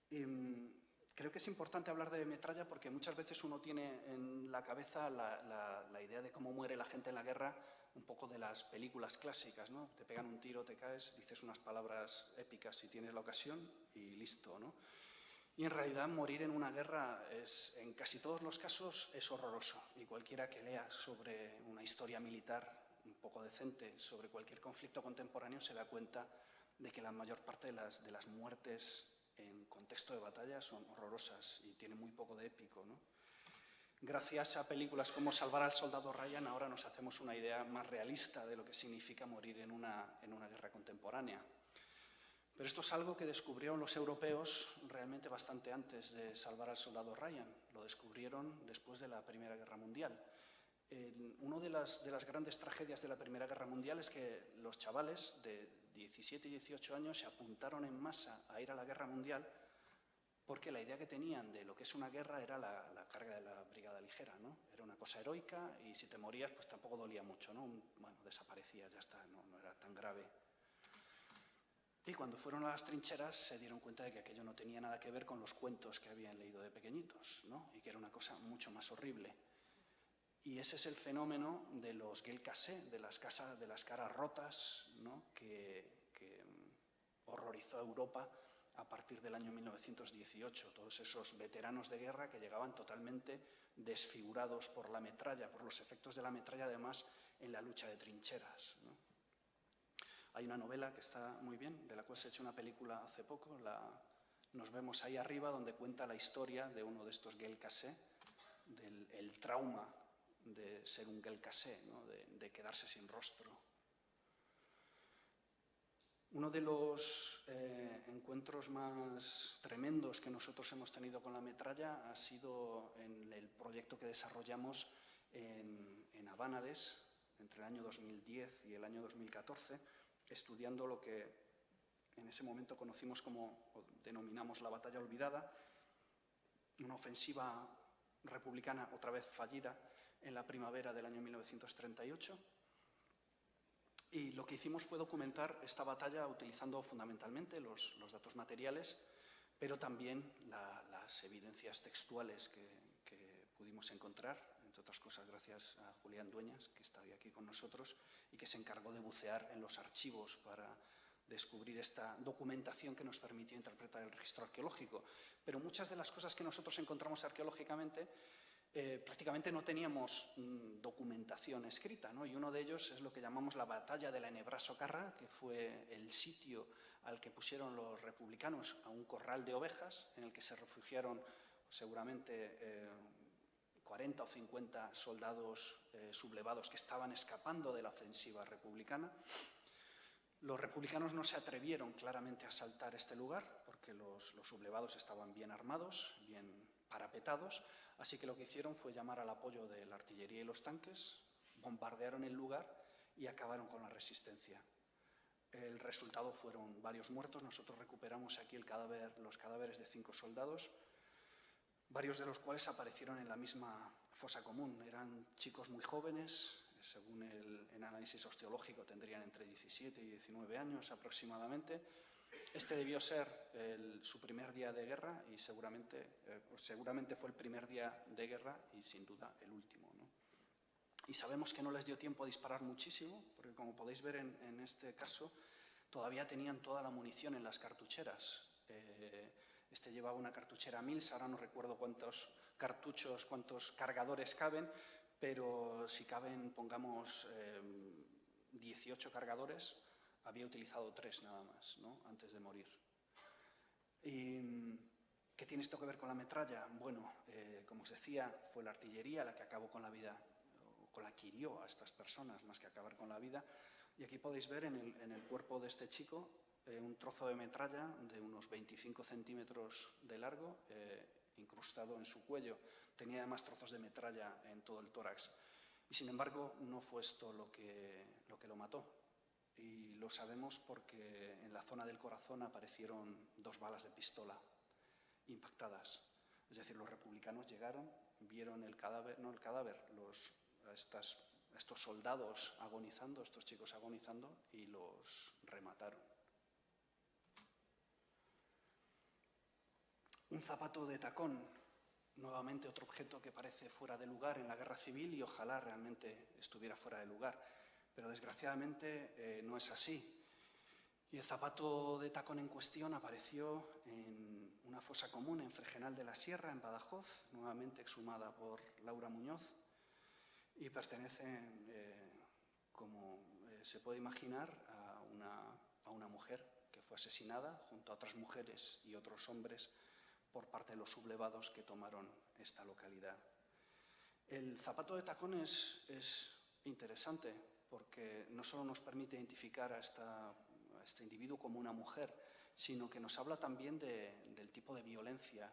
Creo que es importante hablar de metralla porque muchas veces uno tiene en la cabeza la idea de cómo muere la gente en la guerra, un poco de las películas clásicas, ¿no? Te pegan un tiro, te caes, dices unas palabras épicas si tienes la ocasión y listo, ¿no? Y en realidad morir en una guerra en casi todos los casos es horroroso. Y cualquiera que lea sobre una historia militar un poco decente, sobre cualquier conflicto contemporáneo, se da cuenta de que la mayor parte de las muertes en contexto de batalla son horrorosas y tienen muy poco de épico, ¿no? Gracias a películas como Salvar al soldado Ryan, ahora nos hacemos una idea más realista de lo que significa morir en una guerra contemporánea. Pero esto es algo que descubrieron los europeos realmente bastante antes de Salvar al soldado Ryan. Lo descubrieron después de la Primera Guerra Mundial. Una de las grandes tragedias de la Primera Guerra Mundial es que los chavales de 17 y 18 años se apuntaron en masa a ir a la Guerra Mundial porque la idea que tenían de lo que es una guerra era la carga de la brigada ligera, ¿no? Era una cosa heroica y si te morías pues tampoco dolía mucho, ¿no? Bueno, desaparecías, ya está, no era tan grave. Y cuando fueron a las trincheras se dieron cuenta de que aquello no tenía nada que ver con los cuentos que habían leído de pequeñitos, ¿no? Y que era una cosa mucho más horrible. Y ese es el fenómeno de los gueules cassés, de las caras rotas, ¿no? que horrorizó a Europa a partir del año 1918. Todos esos veteranos de guerra que llegaban totalmente desfigurados por la metralla, por los efectos de la metralla, además, en la lucha de trincheras, ¿no? Hay una novela que está muy bien, de la cual se ha hecho una película hace poco, Nos vemos ahí arriba, donde cuenta la historia de uno de estos gueules cassés, del trauma de ser un gueule cassé, ¿no? de quedarse sin rostro. Uno de los encuentros más tremendos que nosotros hemos tenido con la metralla ha sido en el proyecto que desarrollamos en Abánades, entre el año 2010 y el año 2014, estudiando lo que en ese momento conocimos como, o denominamos la batalla olvidada, una ofensiva republicana otra vez fallida en la primavera del año 1938. Y lo que hicimos fue documentar esta batalla utilizando fundamentalmente los datos materiales, pero también la las evidencias textuales que pudimos encontrar, entre otras cosas gracias a Julián Dueñas, que está hoy aquí con nosotros y que se encargó de bucear en los archivos para descubrir esta documentación que nos permitió interpretar el registro arqueológico. Pero muchas de las cosas que nosotros encontramos arqueológicamente prácticamente no teníamos documentación escrita, ¿no? Y uno de ellos es lo que llamamos la batalla de la Enebra-Socarra, que fue el sitio al que pusieron los republicanos a un corral de ovejas en el que se refugiaron seguramente 40 o 50 soldados sublevados que estaban escapando de la ofensiva republicana. Los republicanos no se atrevieron claramente a asaltar este lugar porque los sublevados estaban bien armados, bien parapetados, así que lo que hicieron fue llamar al apoyo de la artillería y los tanques, bombardearon el lugar y acabaron con la resistencia. El resultado fueron varios muertos. Nosotros recuperamos aquí los cadáveres de 5 soldados, varios de los cuales aparecieron en la misma fosa común. Eran chicos muy jóvenes, según el análisis osteológico tendrían entre 17 y 19 años aproximadamente. Este debió ser su primer día de guerra y seguramente fue el primer día de guerra y sin duda el último, ¿no? Y sabemos que no les dio tiempo a disparar muchísimo, porque como podéis ver en este caso, todavía tenían toda la munición en las cartucheras. Este llevaba una cartuchera Mills, ahora no recuerdo cuántos cartuchos, cuántos cargadores caben, pero si caben, pongamos 18 cargadores, había utilizado 3 nada más, ¿no? Antes de morir. ¿Y qué tiene esto que ver con la metralla? Bueno, como os decía, fue la artillería la que acabó con la vida, o con la que hirió a estas personas, más que acabar con la vida. Y aquí podéis ver en el cuerpo de este chico un trozo de metralla de unos 25 centímetros de largo, incrustado en su cuello. Tenía además trozos de metralla en todo el tórax. Y sin embargo, no fue esto lo que lo mató. Y lo sabemos porque en la zona del corazón aparecieron 2 balas de pistola impactadas. Es decir, los republicanos llegaron, vieron el cadáver, no el cadáver, estos soldados agonizando, estos chicos agonizando, y los remataron. Un zapato de tacón, nuevamente otro objeto que parece fuera de lugar en la guerra civil y ojalá realmente estuviera fuera de lugar. Pero desgraciadamente no es así. Y el zapato de tacón en cuestión apareció en una fosa común en Fregenal de la Sierra, en Badajoz, nuevamente exhumada por Laura Muñoz, y pertenece, como se puede imaginar, a una mujer que fue asesinada junto a otras mujeres y otros hombres por parte de los sublevados que tomaron esta localidad. El zapato de tacón es interesante porque no solo nos permite identificar a este individuo como una mujer, sino que nos habla también del tipo de violencia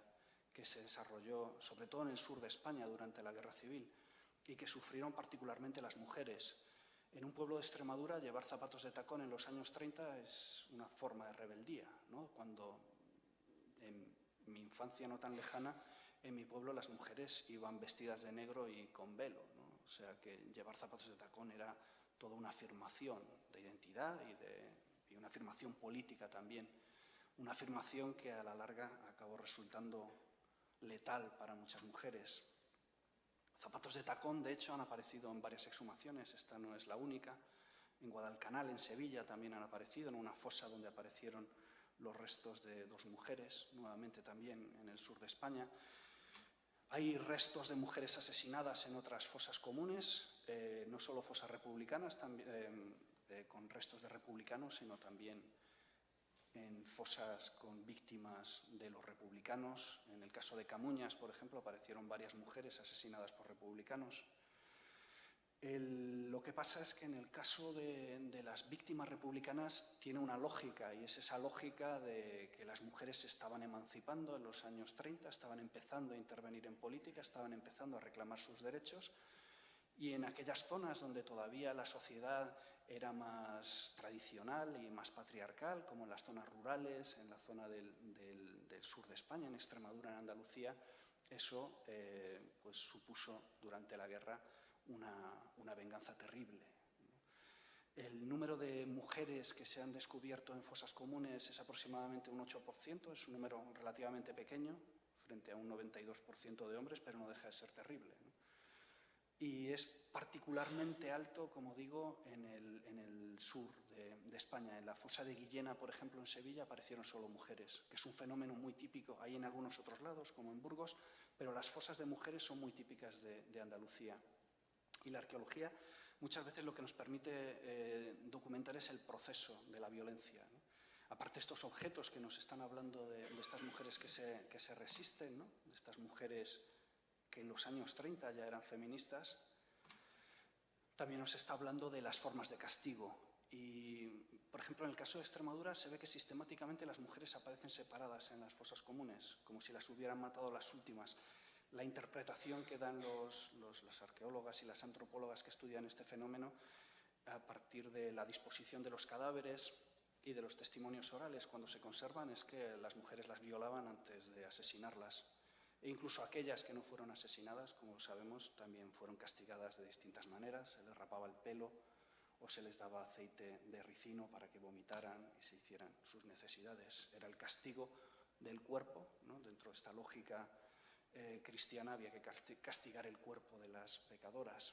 que se desarrolló, sobre todo en el sur de España durante la Guerra Civil, y que sufrieron particularmente las mujeres. En un pueblo de Extremadura, llevar zapatos de tacón en los años 30 es una forma de rebeldía, ¿no? Cuando en mi infancia no tan lejana, en mi pueblo las mujeres iban vestidas de negro y con velo, ¿no? O sea que llevar zapatos de tacón era toda una afirmación de identidad y una afirmación política también. Una afirmación que a la larga acabó resultando letal para muchas mujeres. Zapatos de tacón, de hecho, han aparecido en varias exhumaciones, esta no es la única. En Guadalcanal, en Sevilla, también han aparecido, en una fosa donde aparecieron los restos de 2 mujeres, nuevamente también en el sur de España. Hay restos de mujeres asesinadas en otras fosas comunes, no solo fosas republicanas, también, con restos de republicanos, sino también en fosas con víctimas de los republicanos. En el caso de Camuñas, por ejemplo, aparecieron varias mujeres asesinadas por republicanos. Lo que pasa es que en el caso de las víctimas republicanas tiene una lógica, y es esa lógica de que las mujeres se estaban emancipando en los años 30, estaban empezando a intervenir en política, estaban empezando a reclamar sus derechos, y en aquellas zonas donde todavía la sociedad era más tradicional y más patriarcal, como en las zonas rurales, en la zona del sur de España, en Extremadura, en Andalucía, eso pues supuso durante la guerra una venganza terrible. El número de mujeres que se han descubierto en fosas comunes es aproximadamente un 8%, es un número relativamente pequeño frente a un 92% de hombres, pero no deja de ser terrible, ¿no? Y es particularmente alto, como digo, en el sur de España. En la fosa de Guillena, por ejemplo, en Sevilla, aparecieron solo mujeres, que es un fenómeno muy típico. Hay en algunos otros lados, como en Burgos, pero las fosas de mujeres son muy típicas de Andalucía. Y la arqueología muchas veces lo que nos permite documentar es el proceso de la violencia, ¿no? Aparte, estos objetos que nos están hablando de estas mujeres que se resisten, ¿no? De estas mujeres que en los años 30 ya eran feministas, también nos está hablando de las formas de castigo. Y, por ejemplo, en el caso de Extremadura se ve que sistemáticamente las mujeres aparecen separadas en las fosas comunes, como si las hubieran matado las últimas. La interpretación que dan las arqueólogas y las antropólogas que estudian este fenómeno a partir de la disposición de los cadáveres y de los testimonios orales cuando se conservan es que las mujeres las violaban antes de asesinarlas. E incluso aquellas que no fueron asesinadas, como sabemos, también fueron castigadas de distintas maneras. Se les rapaba el pelo o se les daba aceite de ricino para que vomitaran y se hicieran sus necesidades. Era el castigo del cuerpo, ¿no? Dentro de esta lógica cristiana había que castigar el cuerpo de las pecadoras.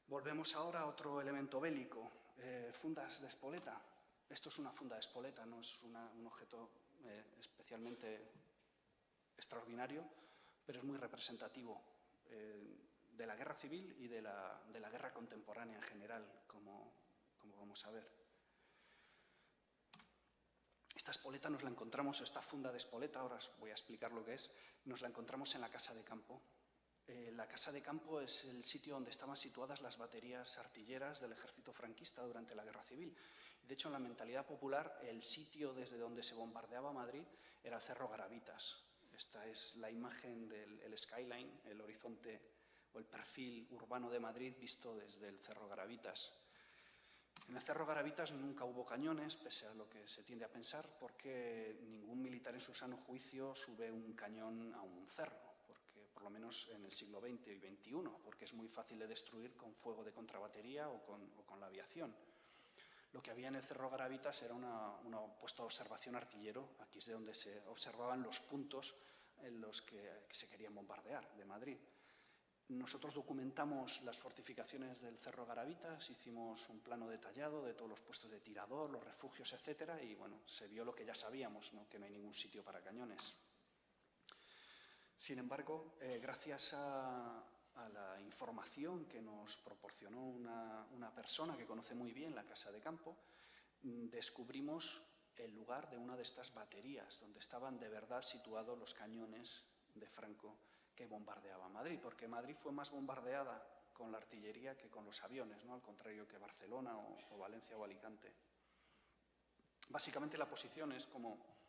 Volvemos ahora a otro elemento bélico, fundas de espoleta. Esto es una funda de espoleta, no es un objeto especialmente extraordinario, pero es muy representativo de la guerra civil y de la guerra contemporánea en general, como vamos a ver. Esta espoleta nos la encontramos, esta funda de espoleta, ahora os voy a explicar lo que es, nos la encontramos en la Casa de Campo. La Casa de Campo es el sitio donde estaban situadas las baterías artilleras del ejército franquista durante la Guerra Civil. De hecho, en la mentalidad popular, el sitio desde donde se bombardeaba Madrid era el Cerro Garavitas. Esta es la imagen del skyline, el horizonte o el perfil urbano de Madrid visto desde el Cerro Garavitas. En el Cerro Garavitas nunca hubo cañones, pese a lo que se tiende a pensar, porque ningún militar en su sano juicio sube un cañón a un cerro. Por lo menos en el siglo XX y XXI, porque es muy fácil de destruir con fuego de contrabatería o con la aviación. Lo que había en el Cerro Garavitas era un puesto de observación artillero. Aquí es de donde se observaban los puntos en los que se querían bombardear de Madrid. Nosotros documentamos las fortificaciones del Cerro Garavitas, hicimos un plano detallado de todos los puestos de tirador, los refugios, etcétera, y bueno, se vio lo que ya sabíamos, ¿no? Que no hay ningún sitio para cañones. Sin embargo, gracias a la información que nos proporcionó una persona que conoce muy bien la Casa de Campo, descubrimos el lugar de una de estas baterías, donde estaban de verdad situados los cañones de Franco que bombardeaba Madrid, porque Madrid fue más bombardeada con la artillería que con los aviones, ¿no? Al contrario que Barcelona o Valencia o Alicante. Básicamente la posición es como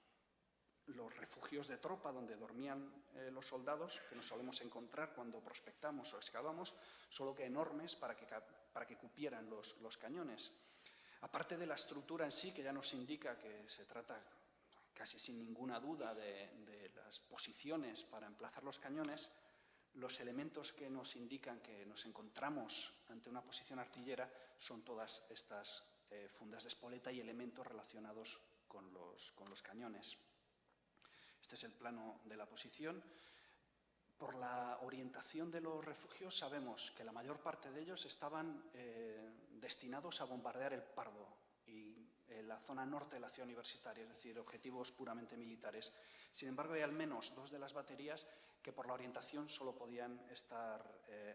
los refugios de tropa donde dormían los soldados, que nos solemos encontrar cuando prospectamos o excavamos, solo que enormes para que cupieran los cañones. Aparte de la estructura en sí, que ya nos indica que se trata casi sin ninguna duda de las posiciones para emplazar los cañones, los elementos que nos indican que nos encontramos ante una posición artillera son todas estas fundas de espoleta y elementos relacionados con los cañones. Este es el plano de la posición. Por la orientación de los refugios sabemos que la mayor parte de ellos estaban destinados a bombardear el Pardo y la zona norte de la ciudad universitaria, es decir, objetivos puramente militares. Sin embargo, hay al menos dos de las baterías que por la orientación solo podían estar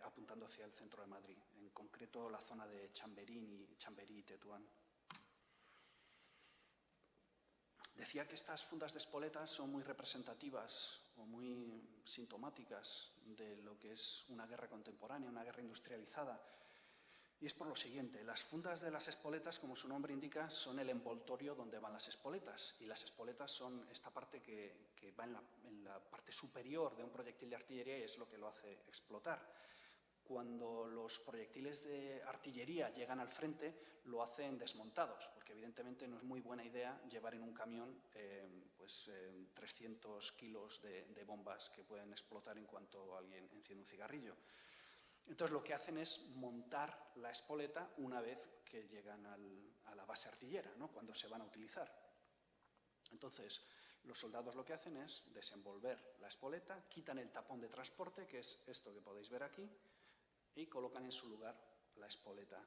apuntando hacia el centro de Madrid, en concreto la zona de Chamberí y Tetuán. Decía que estas fundas de espoletas son muy representativas o muy sintomáticas de lo que es una guerra contemporánea, una guerra industrializada. Y es por lo siguiente, las fundas de las espoletas, como su nombre indica, son el envoltorio donde van las espoletas. Y las espoletas son esta parte que va en la parte superior de un proyectil de artillería y es lo que lo hace explotar. Cuando los proyectiles de artillería llegan al frente, lo hacen desmontados, porque evidentemente no es muy buena idea llevar en un camión 300 kilos de bombas que pueden explotar en cuanto alguien enciende un cigarrillo. Entonces lo que hacen es montar la espoleta una vez que llegan a la base artillera, ¿no? Cuando se van a utilizar. Entonces Los soldados lo que hacen es desenvolver la espoleta, quitan el tapón de transporte, que es esto que podéis ver aquí, y colocan en su lugar la espoleta.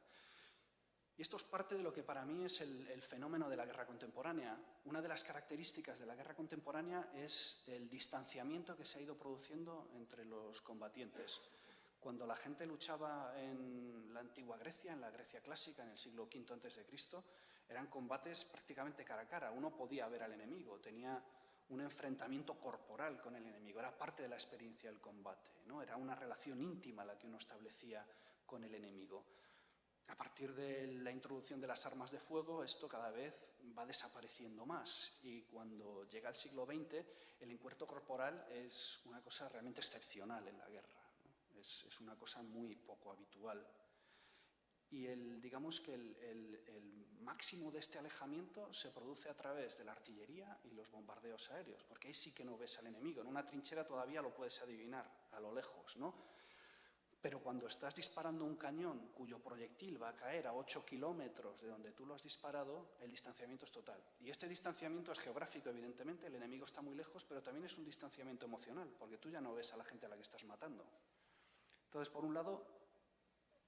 Y esto es parte de lo que para mí es el fenómeno de la guerra contemporánea. Una de las características de la guerra contemporánea es el distanciamiento que se ha ido produciendo entre los combatientes. Cuando la gente luchaba en la antigua Grecia, en la Grecia clásica, en el siglo V a.C., eran combates prácticamente cara a cara. Uno podía ver al enemigo, tenía un enfrentamiento corporal con el enemigo, era parte de la experiencia del combate, ¿no? Era una relación íntima la que uno establecía con el enemigo. A partir de la introducción de las armas de fuego, esto cada vez va desapareciendo más, y cuando llega el siglo XX, el encuentro corporal es una cosa realmente excepcional en la guerra, ¿no? Es una cosa muy poco habitual. Y digamos que el máximo de este alejamiento se produce a través de la artillería y los bombardeos aéreos, porque ahí sí que no ves al enemigo. En una trinchera todavía lo puedes adivinar a lo lejos, ¿no? Pero cuando estás disparando un cañón cuyo proyectil va a caer a 8 kilómetros de donde tú lo has disparado, el distanciamiento es total. Y este distanciamiento es geográfico, evidentemente, el enemigo está muy lejos, pero también es un distanciamiento emocional, porque tú ya no ves a la gente a la que estás matando. Entonces, por un lado,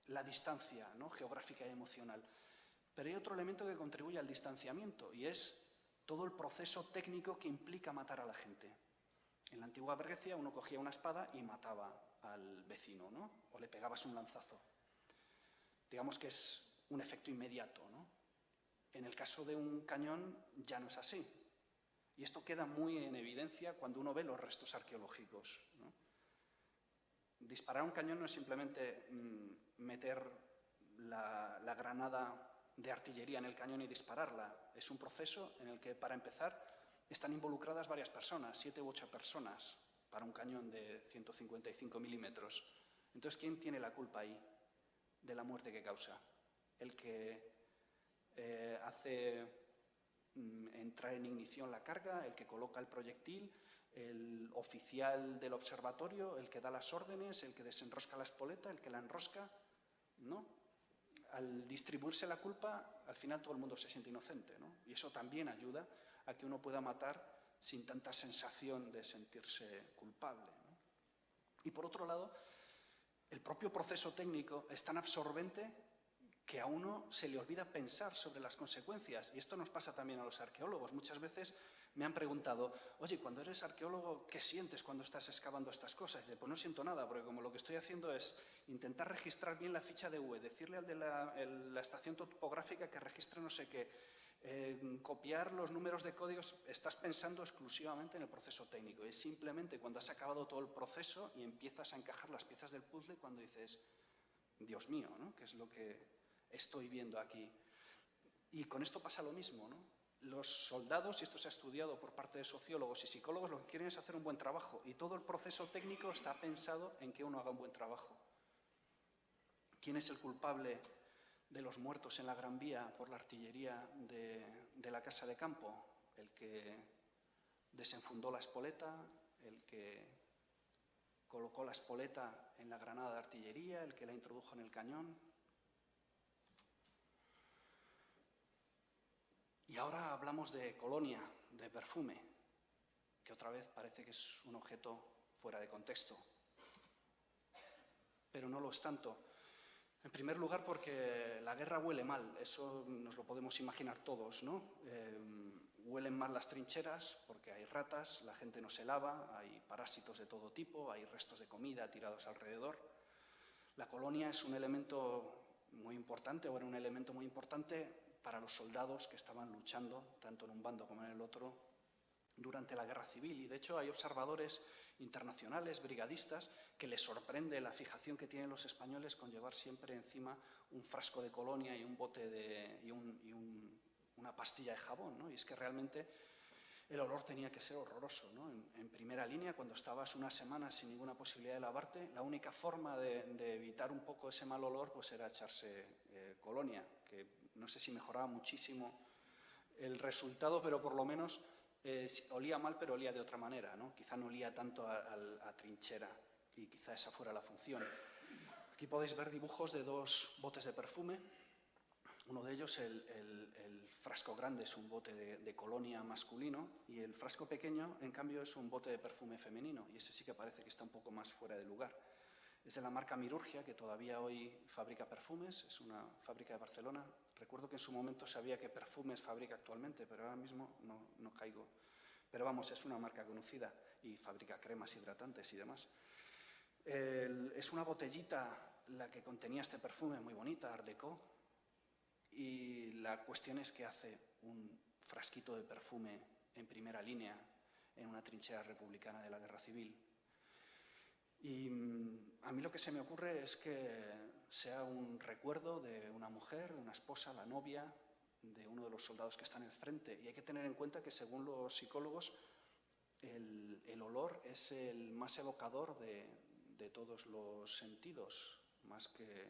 la distancia, ¿no?, geográfica y emocional. Pero hay otro elemento que contribuye al distanciamiento, y es todo el proceso técnico que implica matar a la gente. En la antigua Grecia uno cogía una espada y mataba al vecino, ¿no?, o le pegabas un lanzazo. Digamos que es un efecto inmediato, ¿no? En el caso de un cañón ya no es así. Y esto queda muy en evidencia cuando uno ve los restos arqueológicos, ¿no? Disparar un cañón no es simplemente meter la granada de artillería en el cañón y dispararla. Es un proceso en el que, para empezar, están involucradas varias personas, 7 u 8 personas, para un cañón de 155 milímetros. Entonces, ¿quién tiene la culpa ahí de la muerte que causa? El que hace entrar en ignición la carga, el que coloca el proyectil, el oficial del observatorio, el que da las órdenes, el que desenrosca la espoleta, el que la enrosca, ¿no? Al distribuirse la culpa, al final todo el mundo se siente inocente, ¿no? Y eso también ayuda a que uno pueda matar sin tanta sensación de sentirse culpable, ¿no? Y por otro lado, el propio proceso técnico es tan absorbente que a uno se le olvida pensar sobre las consecuencias. Y esto nos pasa también a los arqueólogos. Muchas veces me han preguntado, oye, cuando eres arqueólogo, ¿qué sientes cuando estás excavando estas cosas? Y digo, pues no siento nada, porque como lo que estoy haciendo es intentar registrar bien la ficha de UE, decirle al de la estación topográfica que registre no sé qué, copiar los números de códigos, estás pensando exclusivamente en el proceso técnico. Es simplemente cuando has acabado todo el proceso y empiezas a encajar las piezas del puzzle cuando dices, Dios mío, ¿no?, ¿qué es lo que estoy viendo aquí? Y con esto pasa lo mismo, ¿no? Los soldados, y esto se ha estudiado por parte de sociólogos y psicólogos, lo que quieren es hacer un buen trabajo, y todo el proceso técnico está pensado en que uno haga un buen trabajo. ¿Quién es el culpable de los muertos en la Gran Vía por la artillería de la Casa de Campo? El que desenfundó la espoleta, el que colocó la espoleta en la granada de artillería, el que la introdujo en el cañón. Y ahora hablamos de colonia, de perfume, que otra vez parece que es un objeto fuera de contexto. Pero no lo es tanto. En primer lugar, porque la guerra huele mal, eso nos lo podemos imaginar todos, ¿no? Huelen mal las trincheras porque hay ratas, la gente no se lava, hay parásitos de todo tipo, hay restos de comida tirados alrededor. La colonia es un elemento muy importante, o era un elemento muy importante para los soldados que estaban luchando, tanto en un bando como en el otro, durante la Guerra Civil. Y de hecho hay observadores internacionales, brigadistas, que les sorprende la fijación que tienen los españoles con llevar siempre encima un frasco de colonia y un bote una pastilla de jabón, ¿no? Y es que realmente el olor tenía que ser horroroso, ¿no? En primera línea, cuando estabas una semana sin ninguna posibilidad de lavarte, la única forma de evitar un poco ese mal olor pues era echarse colonia, que no sé si mejoraba muchísimo el resultado, pero por lo menos olía mal, pero olía de otra manera, ¿no? Quizá no olía tanto a trinchera, y quizá esa fuera la función. Aquí podéis ver dibujos de 2 botes de perfume. Uno de ellos, el frasco grande, es un bote de colonia masculino y el frasco pequeño, en cambio, es un bote de perfume femenino y ese sí que parece que está un poco más fuera de lugar. Es de la marca Mirurgia, que todavía hoy fabrica perfumes, es una fábrica de Barcelona. Recuerdo que en su momento sabía qué perfumes fabrica actualmente, pero ahora mismo no caigo. Pero vamos, es una marca conocida y fabrica cremas hidratantes y demás. Es una botellita la que contenía este perfume, muy bonita, Art Deco, y la cuestión es que hace un frasquito de perfume en primera línea en una trinchera republicana de la Guerra Civil. Y a mí lo que se me ocurre es que sea un recuerdo de una mujer, de una esposa, la novia, de uno de los soldados que está en el frente. Y hay que tener en cuenta que, según los psicólogos, el olor es el más evocador de todos los sentidos, más que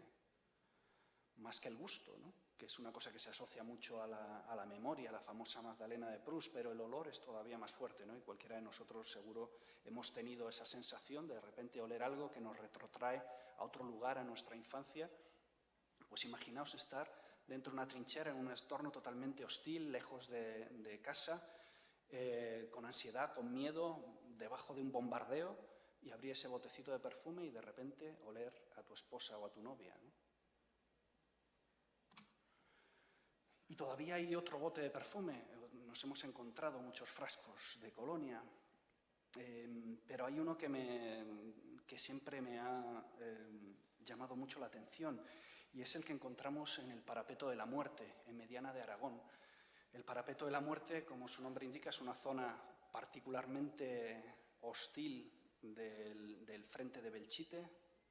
el gusto, ¿no? Que es una cosa que se asocia mucho a la memoria, la famosa Magdalena de Proust, pero el olor es todavía más fuerte, ¿no? Y cualquiera de nosotros seguro hemos tenido esa sensación de repente oler algo que nos retrotrae a otro lugar, a nuestra infancia. Pues imaginaos estar dentro de una trinchera, en un entorno totalmente hostil, lejos de casa, con ansiedad, con miedo, debajo de un bombardeo, y abrir ese botecito de perfume y de repente oler a tu esposa o a tu novia, ¿no? Y todavía hay otro bote de perfume. Nos hemos encontrado muchos frascos de colonia, pero hay uno que siempre me ha llamado mucho la atención, y es el que encontramos en el Parapeto de la Muerte, en Mediana de Aragón. El Parapeto de la Muerte, como su nombre indica, es una zona particularmente hostil del frente de Belchite,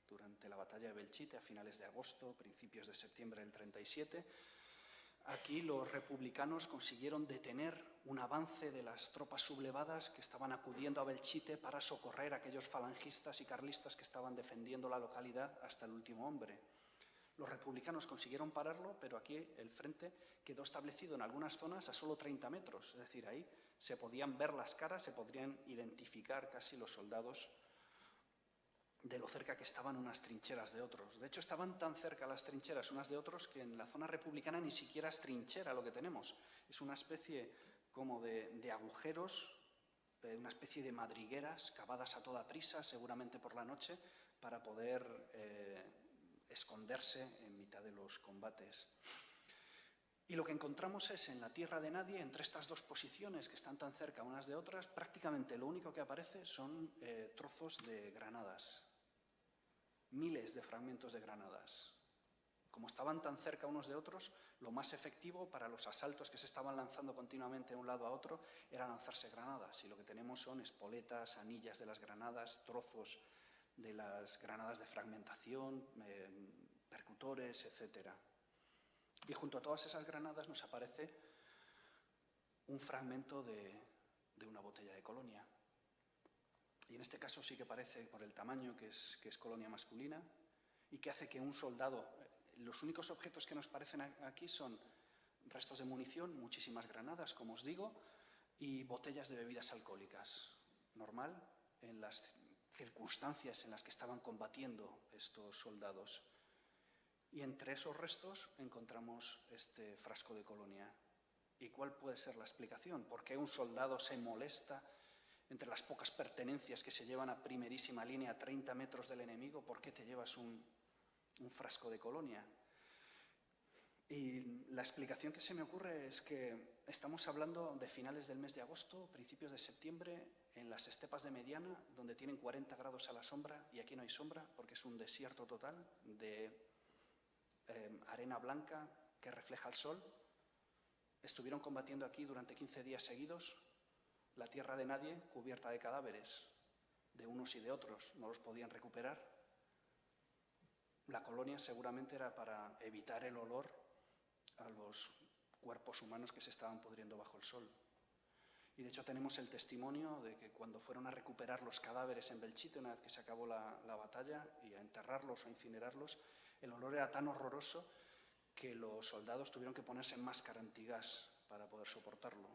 durante la batalla de Belchite, a finales de agosto, principios de septiembre del 37. Aquí los republicanos consiguieron detener un avance de las tropas sublevadas que estaban acudiendo a Belchite para socorrer a aquellos falangistas y carlistas que estaban defendiendo la localidad hasta el último hombre. Los republicanos consiguieron pararlo, pero aquí el frente quedó establecido en algunas zonas a solo 30 metros. Es decir, ahí se podían ver las caras, se podrían identificar casi los soldados de lo cerca que estaban unas trincheras de otros. De hecho, estaban tan cerca las trincheras unas de otros que en la zona republicana ni siquiera es trinchera lo que tenemos. Es una especie como de agujeros, una especie de madrigueras cavadas a toda prisa, seguramente por la noche, para poder esconderse en mitad de los combates. Y lo que encontramos es en la tierra de nadie, entre estas dos posiciones que están tan cerca unas de otras, prácticamente lo único que aparece son trozos de granadas. Miles de fragmentos de granadas. Como estaban tan cerca unos de otros, lo más efectivo para los asaltos que se estaban lanzando continuamente de un lado a otro era lanzarse granadas. Y lo que tenemos son espoletas, anillas de las granadas, trozos de las granadas de fragmentación, percutores, etc. Y junto a todas esas granadas nos aparece un fragmento de una botella de colonia. Y en este caso sí que parece, por el tamaño, que es colonia masculina, y que hace que un soldado... Los únicos objetos que nos parecen aquí son restos de munición, muchísimas granadas, como os digo, y botellas de bebidas alcohólicas. Normal en las circunstancias en las que estaban combatiendo estos soldados. Y entre esos restos encontramos este frasco de colonia. ¿Y cuál puede ser la explicación? ¿Por qué un soldado se molesta entre las pocas pertenencias que se llevan a primerísima línea a 30 metros del enemigo? ¿Por qué te llevas un frasco de colonia? Y la explicación que se me ocurre es que estamos hablando de finales del mes de agosto, principios de septiembre, en las estepas de Mediana, donde tienen 40 grados a la sombra, y aquí no hay sombra porque es un desierto total de arena blanca que refleja el sol. Estuvieron combatiendo aquí durante 15 días seguidos, la tierra de nadie cubierta de cadáveres, de unos y de otros, no los podían recuperar. La colonia seguramente era para evitar el olor a los cuerpos humanos que se estaban pudriendo bajo el sol. Y de hecho tenemos el testimonio de que cuando fueron a recuperar los cadáveres en Belchite, una vez que se acabó la batalla, y a enterrarlos o a incinerarlos, el olor era tan horroroso que los soldados tuvieron que ponerse en máscara antigas para poder soportarlo.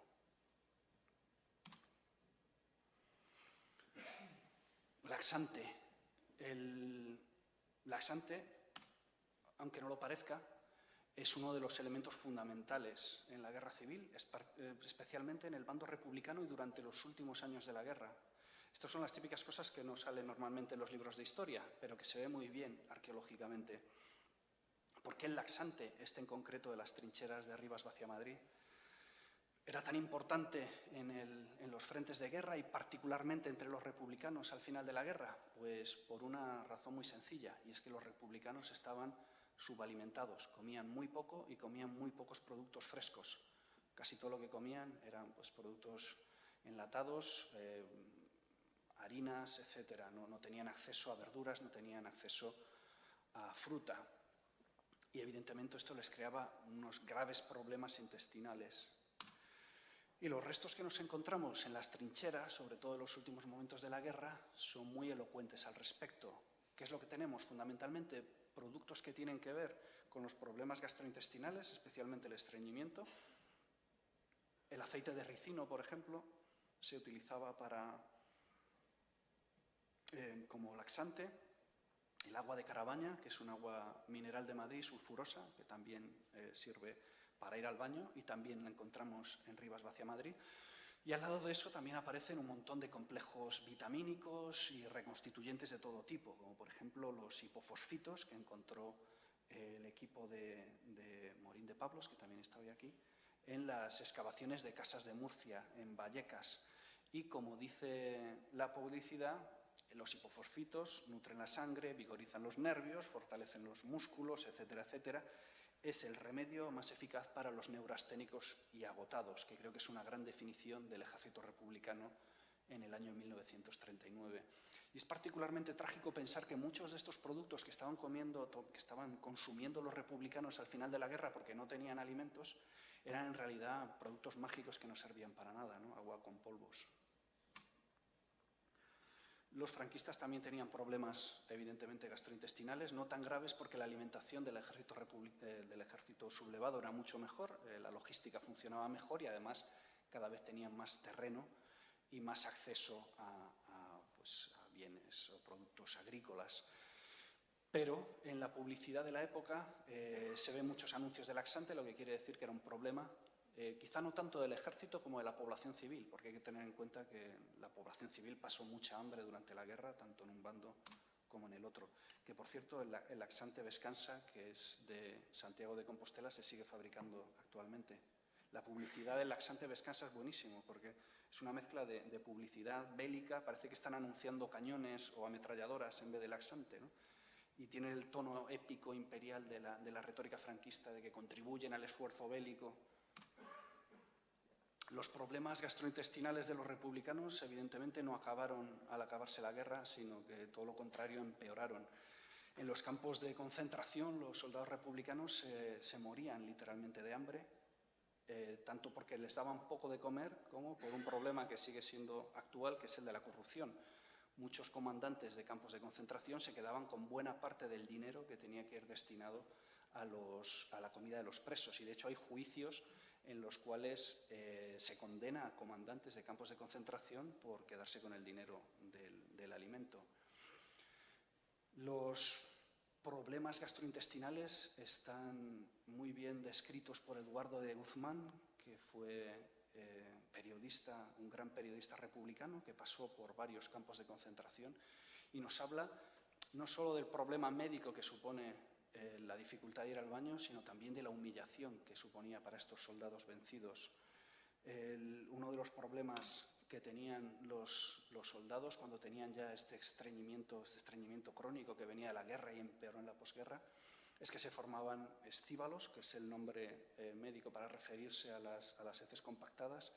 Laxante. El laxante, aunque no lo parezca, es uno de los elementos fundamentales en la guerra civil, especialmente en el bando republicano y durante los últimos años de la guerra. Estas son las típicas cosas que no salen normalmente en los libros de historia, pero que se ve muy bien arqueológicamente. ¿Por qué el laxante, este en concreto de las trincheras de Rivas-Vaciamadrid, era tan importante en los frentes de guerra y particularmente entre los republicanos al final de la guerra? Pues por una razón muy sencilla, y es que los republicanos estaban subalimentados, comían muy poco y comían muy pocos productos frescos. Casi todo lo que comían eran pues, productos enlatados, harinas, etc. No tenían acceso a verduras, no tenían acceso a fruta. Y evidentemente esto les creaba unos graves problemas intestinales. Y los restos que nos encontramos en las trincheras, sobre todo en los últimos momentos de la guerra, son muy elocuentes al respecto. ¿Qué es lo que tenemos? Fundamentalmente, productos que tienen que ver con los problemas gastrointestinales, especialmente el estreñimiento. El aceite de ricino, por ejemplo, se utilizaba como laxante. El agua de Carabaña, que es un agua mineral de Madrid, sulfurosa, que también sirve para ir al baño, y también la encontramos en Rivas-Vaciamadrid. Y al lado de eso también aparecen un montón de complejos vitamínicos y reconstituyentes de todo tipo, como por ejemplo los hipofosfitos que encontró el equipo de Morín de Pablos, que también está hoy aquí, en las excavaciones de Casas de Murcia, en Vallecas. Y como dice la publicidad, los hipofosfitos nutren la sangre, vigorizan los nervios, fortalecen los músculos, etcétera, etcétera. Es el remedio más eficaz para los neurasténicos y agotados, que creo que es una gran definición del ejército republicano en el año 1939. Y es particularmente trágico pensar que muchos de estos productos que estaban consumiendo los republicanos al final de la guerra porque no tenían alimentos, eran en realidad productos mágicos que no servían para nada, ¿no? Agua con polvos. Los franquistas también tenían problemas, evidentemente, gastrointestinales, no tan graves porque la alimentación del ejército sublevado era mucho mejor, la logística funcionaba mejor y además cada vez tenían más terreno y más acceso a bienes o productos agrícolas. Pero en la publicidad de la época se ven muchos anuncios de laxante, lo que quiere decir que era un problema. Quizá no tanto del ejército como de la población civil, porque hay que tener en cuenta que la población civil pasó mucha hambre durante la guerra, tanto en un bando como en el otro. Que, por cierto, el laxante Vescansa, que es de Santiago de Compostela, se sigue fabricando actualmente. La publicidad del laxante Vescansa es buenísimo, porque es una mezcla de publicidad bélica, parece que están anunciando cañones o ametralladoras en vez de laxante, ¿no? Y tiene el tono épico imperial de la retórica franquista, de que contribuyen al esfuerzo bélico. Los problemas gastrointestinales de los republicanos evidentemente no acabaron al acabarse la guerra, sino que todo lo contrario empeoraron. En los campos de concentración los soldados republicanos se morían literalmente de hambre, tanto porque les daban poco de comer como por un problema que sigue siendo actual, que es el de la corrupción. Muchos comandantes de campos de concentración se quedaban con buena parte del dinero que tenía que ir destinado a la comida de los presos, y de hecho hay juicios en los cuales se condena a comandantes de campos de concentración por quedarse con el dinero del alimento. Los problemas gastrointestinales están muy bien descritos por Eduardo de Guzmán, que fue periodista, un gran periodista republicano que pasó por varios campos de concentración y nos habla no solo del problema médico que supone la dificultad de ir al baño, sino también de la humillación que suponía para estos soldados vencidos. Uno de los problemas que tenían los soldados cuando tenían ya este estreñimiento crónico que venía de la guerra y empeoró en la posguerra, es que se formaban estíbalos, que es el nombre médico para referirse a las heces compactadas,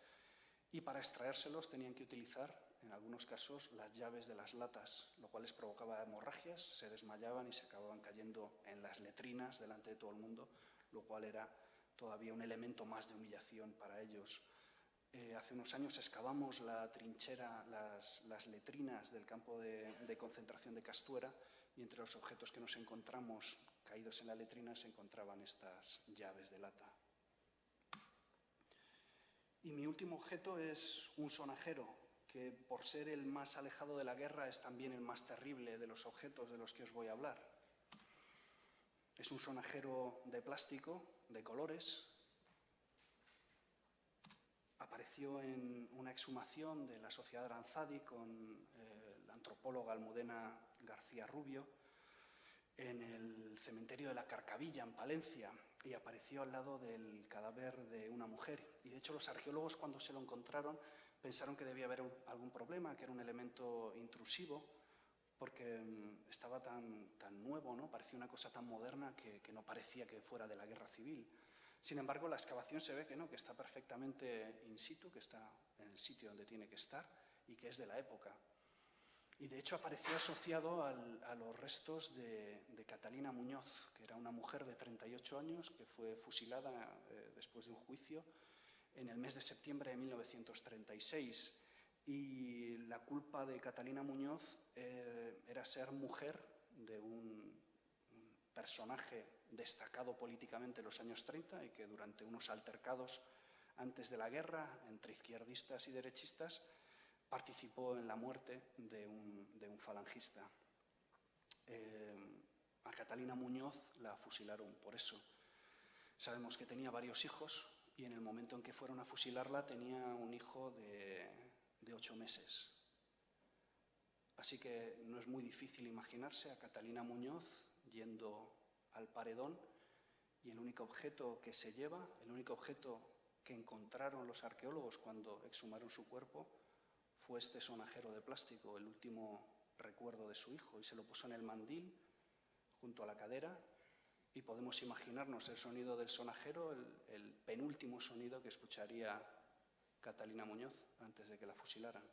y para extraérselos tenían que utilizar, en algunos casos, las llaves de las latas, lo cual les provocaba hemorragias, se desmayaban y se acababan cayendo en las letrinas delante de todo el mundo, lo cual era todavía un elemento más de humillación para ellos. Hace unos años excavamos la trinchera, las letrinas del campo de concentración de Castuera, y entre los objetos que nos encontramos caídos en la letrina se encontraban estas llaves de lata. Y mi último objeto es un sonajero, que por ser el más alejado de la guerra es también el más terrible de los objetos de los que os voy a hablar. Es un sonajero de plástico, de colores. Apareció en una exhumación de la Sociedad Aranzadi con la antropóloga Almudena García Rubio en el cementerio de la Carcavilla, en Palencia, y apareció al lado del cadáver de una mujer. Y de hecho los arqueólogos, cuando se lo encontraron, pensaron que debía haber algún problema, que era un elemento intrusivo, porque estaba tan nuevo, ¿no? Parecía una cosa tan moderna que no parecía que fuera de la guerra civil. Sin embargo, la excavación se ve que no, que está perfectamente in situ, que está en el sitio donde tiene que estar y que es de la época. Y de hecho apareció asociado a los restos de Catalina Muñoz, que era una mujer de 38 años que fue fusilada después de un juicio en el mes de septiembre de 1936. Y la culpa de Catalina Muñoz era ser mujer de un personaje destacado políticamente en los años 30 y que durante unos altercados antes de la guerra entre izquierdistas y derechistas participó en la muerte de un falangista. A Catalina Muñoz la fusilaron por eso. Sabemos que tenía varios hijos y en el momento en que fueron a fusilarla tenía un hijo de 8 meses. Así que no es muy difícil imaginarse a Catalina Muñoz yendo al paredón y el único objeto que se lleva, el único objeto que encontraron los arqueólogos cuando exhumaron su cuerpo fue este sonajero de plástico, el último recuerdo de su hijo, y se lo puso en el mandil junto a la cadera y podemos imaginarnos el sonido del sonajero, el penúltimo sonido que escucharía Catalina Muñoz antes de que la fusilaran.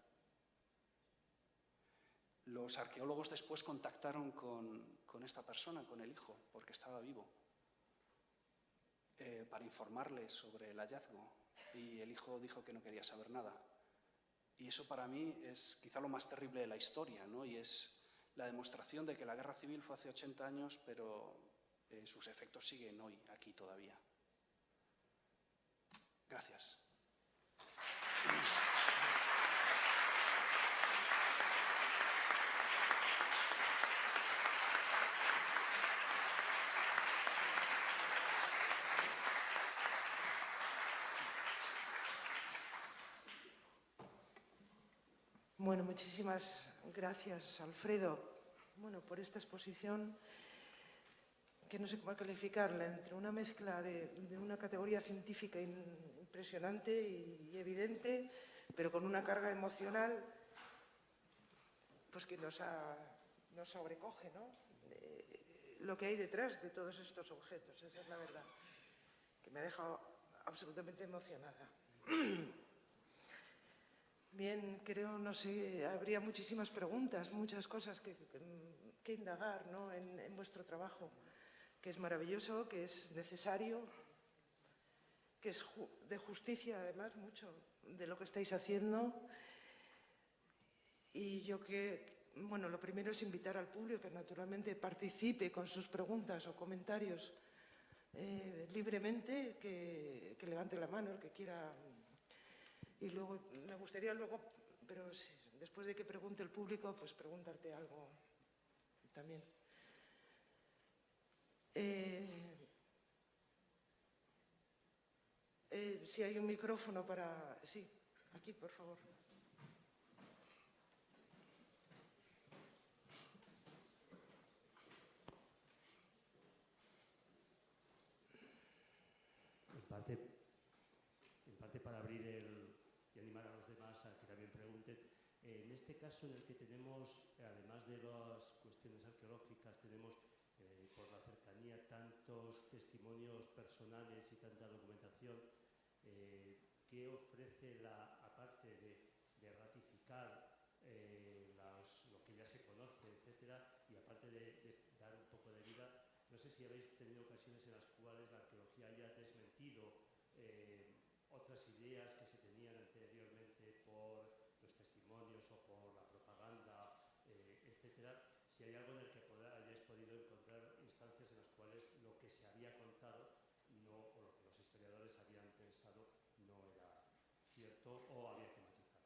Los arqueólogos después contactaron con esta persona, con el hijo, porque estaba vivo, para informarle sobre el hallazgo, y el hijo dijo que no quería saber nada. Y eso para mí es quizá lo más terrible de la historia, ¿no? Y es la demostración de que la guerra civil fue hace 80 años, pero sus efectos siguen hoy, aquí todavía. Gracias. Bueno, muchísimas gracias, Alfredo, por esta exposición que no sé cómo calificarla, entre una mezcla de una categoría científica impresionante y evidente, pero con una carga emocional pues que nos sobrecoge, ¿no? Lo que hay detrás de todos estos objetos, esa es la verdad, que me ha dejado absolutamente emocionada. Bien, creo, no sé, habría muchísimas preguntas, muchas cosas que indagar, ¿no? en vuestro trabajo, que es maravilloso, que es necesario, que es de justicia, además, mucho de lo que estáis haciendo. Y yo lo primero es invitar al público que naturalmente participe con sus preguntas o comentarios libremente, que levante la mano el que quiera. Y luego, me gustaría pero sí, después de que pregunte el público, pues preguntarte algo también. Si hay un micrófono para... Sí, aquí, por favor. En parte para abrir y animar a los demás a que también pregunten. En este caso en el que tenemos, además de las cuestiones arqueológicas, tenemos por la cercanía tantos testimonios personales y tanta documentación, ¿qué ofrece aparte de ratificar lo que ya se conoce, etcétera, y aparte de dar un poco de vida? No sé si habéis tenido ocasiones en las cuales la arqueología haya desmentido otras ideas que se tenían anteriormente por los testimonios o por la propaganda, etcétera. Si hay algo en el que hayáis podido encontrar instancias en las cuales lo que se había contado o lo que los historiadores habían pensado no era cierto o había que matizar.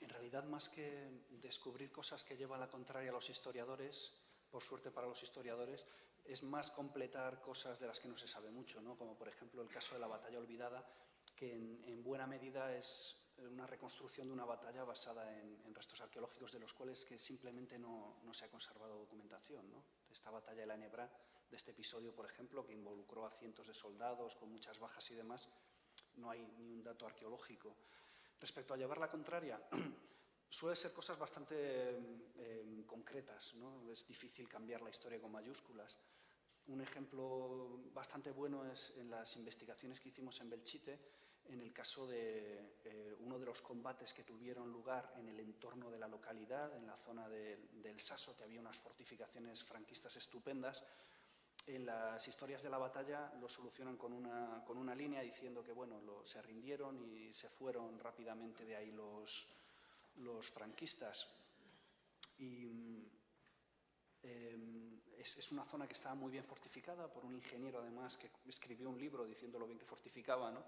En realidad, más que descubrir cosas que llevan a la contraria a los historiadores, por suerte para los historiadores, es más completar cosas de las que no se sabe mucho, ¿no? Como por ejemplo el caso de la batalla olvidada, que en buena medida es una reconstrucción de una batalla basada en restos arqueológicos de los cuales que simplemente no se ha conservado documentación, ¿no? Esta batalla de la Nebra, de este episodio, por ejemplo, que involucró a cientos de soldados con muchas bajas y demás, no hay ni un dato arqueológico. Respecto a llevar la contraria, suele ser cosas bastante concretas, ¿no? Es difícil cambiar la historia con mayúsculas. Un ejemplo bastante bueno es en las investigaciones que hicimos en Belchite, en el caso de uno de los combates que tuvieron lugar en el entorno de la localidad, en la zona del Saso, que había unas fortificaciones franquistas estupendas. En las historias de la batalla lo solucionan con una línea diciendo que bueno, se rindieron y se fueron rápidamente de ahí los franquistas. Y es una zona que estaba muy bien fortificada por un ingeniero, además, que escribió un libro diciendo lo bien que fortificaba, ¿no?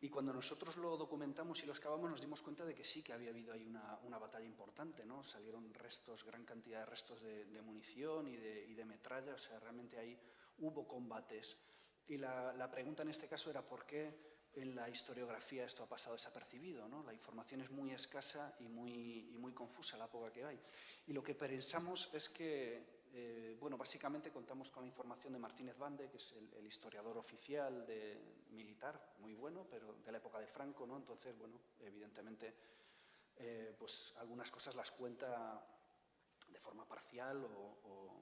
Y cuando nosotros lo documentamos y lo excavamos, nos dimos cuenta de que sí que había habido ahí una batalla importante, ¿no? Salieron restos, gran cantidad de restos de munición y de metralla, o sea, realmente ahí hubo combates. Y la pregunta en este caso era por qué en la historiografía esto ha pasado desapercibido, ¿no? La información es muy escasa y muy confusa, la poca que hay. Y lo que pensamos es que, bueno, básicamente contamos con la información de Martínez Bande, que es el historiador oficial militar, muy bueno, pero de la época de Franco, ¿no? Entonces, bueno, evidentemente, pues algunas cosas las cuenta de forma parcial o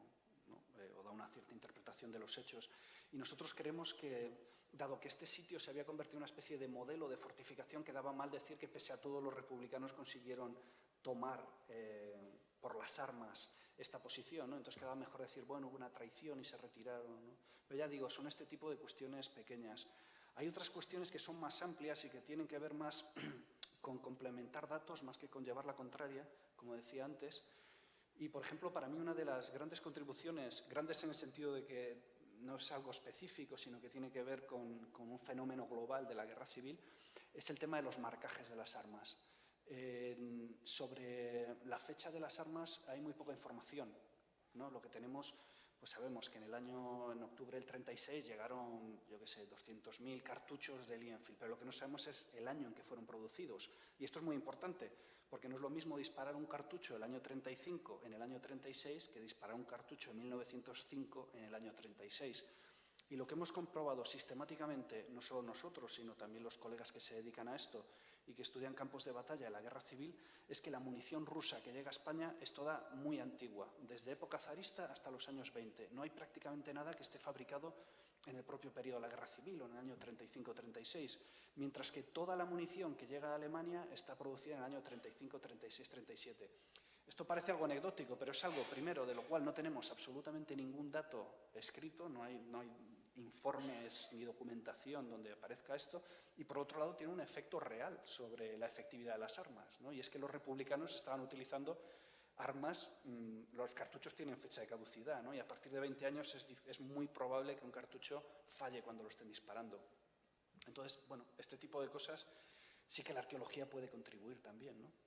da una cierta interpretación de los hechos. Y nosotros creemos que, dado que este sitio se había convertido en una especie de modelo de fortificación, quedaba mal decir que pese a todo los republicanos consiguieron tomar por las armas esta posición, ¿no? Entonces quedaba mejor decir, bueno, hubo una traición y se retiraron, ¿no? Pero ya digo, son este tipo de cuestiones pequeñas. Hay otras cuestiones que son más amplias y que tienen que ver más con complementar datos más que con llevar la contraria, como decía antes. Y, por ejemplo, para mí una de las grandes contribuciones, grandes en el sentido de que no es algo específico, sino que tiene que ver con un fenómeno global de la guerra civil, es el tema de los marcajes de las armas. Sobre la fecha de las armas hay muy poca información, ¿no? Lo que tenemos, pues sabemos que en octubre del 36 llegaron, yo qué sé, 200.000 cartuchos de Lee Enfield, pero lo que no sabemos es el año en que fueron producidos. Y esto es muy importante, porque no es lo mismo disparar un cartucho el año 35 en el año 36 que disparar un cartucho en 1905 en el año 36. Y lo que hemos comprobado sistemáticamente, no solo nosotros, sino también los colegas que se dedican a esto y que estudian campos de batalla de la guerra civil, es que la munición rusa que llega a España es toda muy antigua, desde época zarista hasta los años 20. No hay prácticamente nada que esté fabricado en el propio periodo de la guerra civil o en el año 35-36, mientras que toda la munición que llega a Alemania está producida en el año 35, 36, 37. Esto parece algo anecdótico, pero es algo, primero, de lo cual no tenemos absolutamente ningún dato escrito, no hay informes ni documentación donde aparezca esto, y por otro lado tiene un efecto real sobre la efectividad de las armas, ¿no? Y es que los republicanos estaban utilizando armas, los cartuchos tienen fecha de caducidad, ¿no? Y a partir de 20 años es muy probable que un cartucho falle cuando lo estén disparando. Entonces, bueno, este tipo de cosas sí que la arqueología puede contribuir también, ¿no?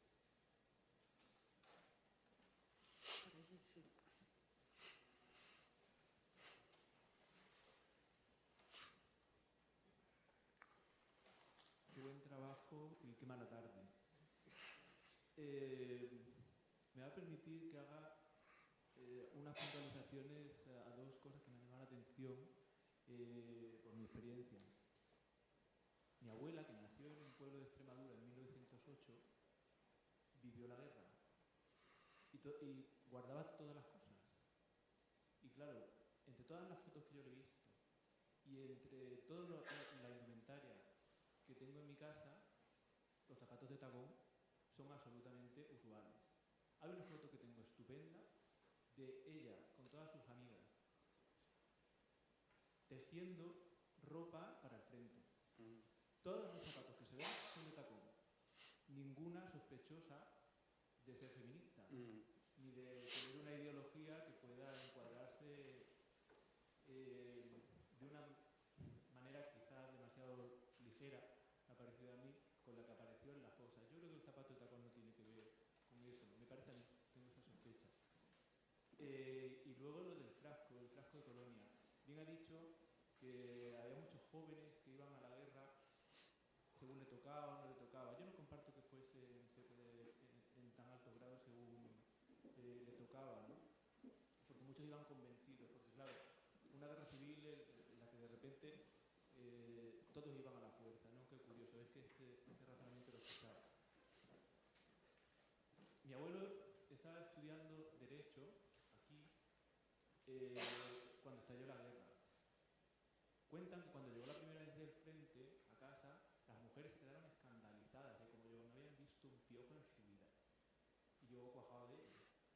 Qué buen trabajo y qué mala tarde. Me va a permitir que haga unas puntualizaciones a dos cosas que me han llamado la atención por mi experiencia. Mi abuela, que nació en un pueblo de Extremadura en 1908, vivió la guerra y guardaba todas las cosas. Y claro, entre todas las fotos que yo le he visto y entre toda la indumentaria que tengo en mi casa, los zapatos de tacón son absolutamente usuales. Hay una foto que tengo estupenda de ella con todas sus amigas tejiendo ropa para el frente. Todos los zapatos que se ven son de tacón. Ninguna sospechosa de ser feminista, ni de tener una ideología que pueda encuadrarse de una manera quizás demasiado ligera, me ha parecido a mí, con la que apareció en la fosa. Yo creo que el zapato de tacón no tiene que ver con eso, me parece a mí, tengo esa sospecha. Y luego lo del frasco de Colonia. Bien ha dicho que había muchos jóvenes que iban a la guerra según le tocaba o no le tocaba. Yo no comparto que fuese en tan alto grado según le tocaba, ¿no? Porque muchos iban convencidos, porque claro, una guerra civil en la que de repente todos iban a la fuerza, ¿no? Qué curioso, es que ese razonamiento lo escuchaba. Mi abuelo estaba estudiando Derecho aquí cuando estalló la guerra. Cuentan que cuando llegó la primera vez del frente a casa, las mujeres quedaron escandalizadas de como yo no habían visto un piojo en su vida. Y yo cuajado de ello.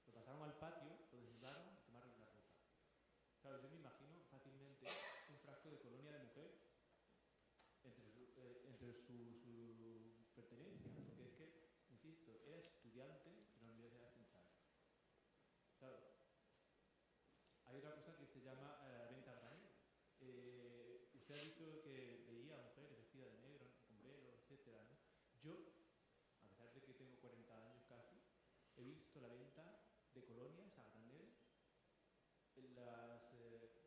Lo pasaron al patio, lo desnudaron y quemaron la ropa. Claro, yo me imagino fácilmente un frasco de Colonia de mujer entre su pertenencia, porque es que, insisto, era estudiante de la Universidad de Central. Claro, hay otra cosa que se llama venta a granel. Usted ha dicho que veía a mujeres vestidas de negro, con velo, etcétera, ¿no? Yo, a pesar de que tengo 40 años casi, he visto la venta de colonias a granel en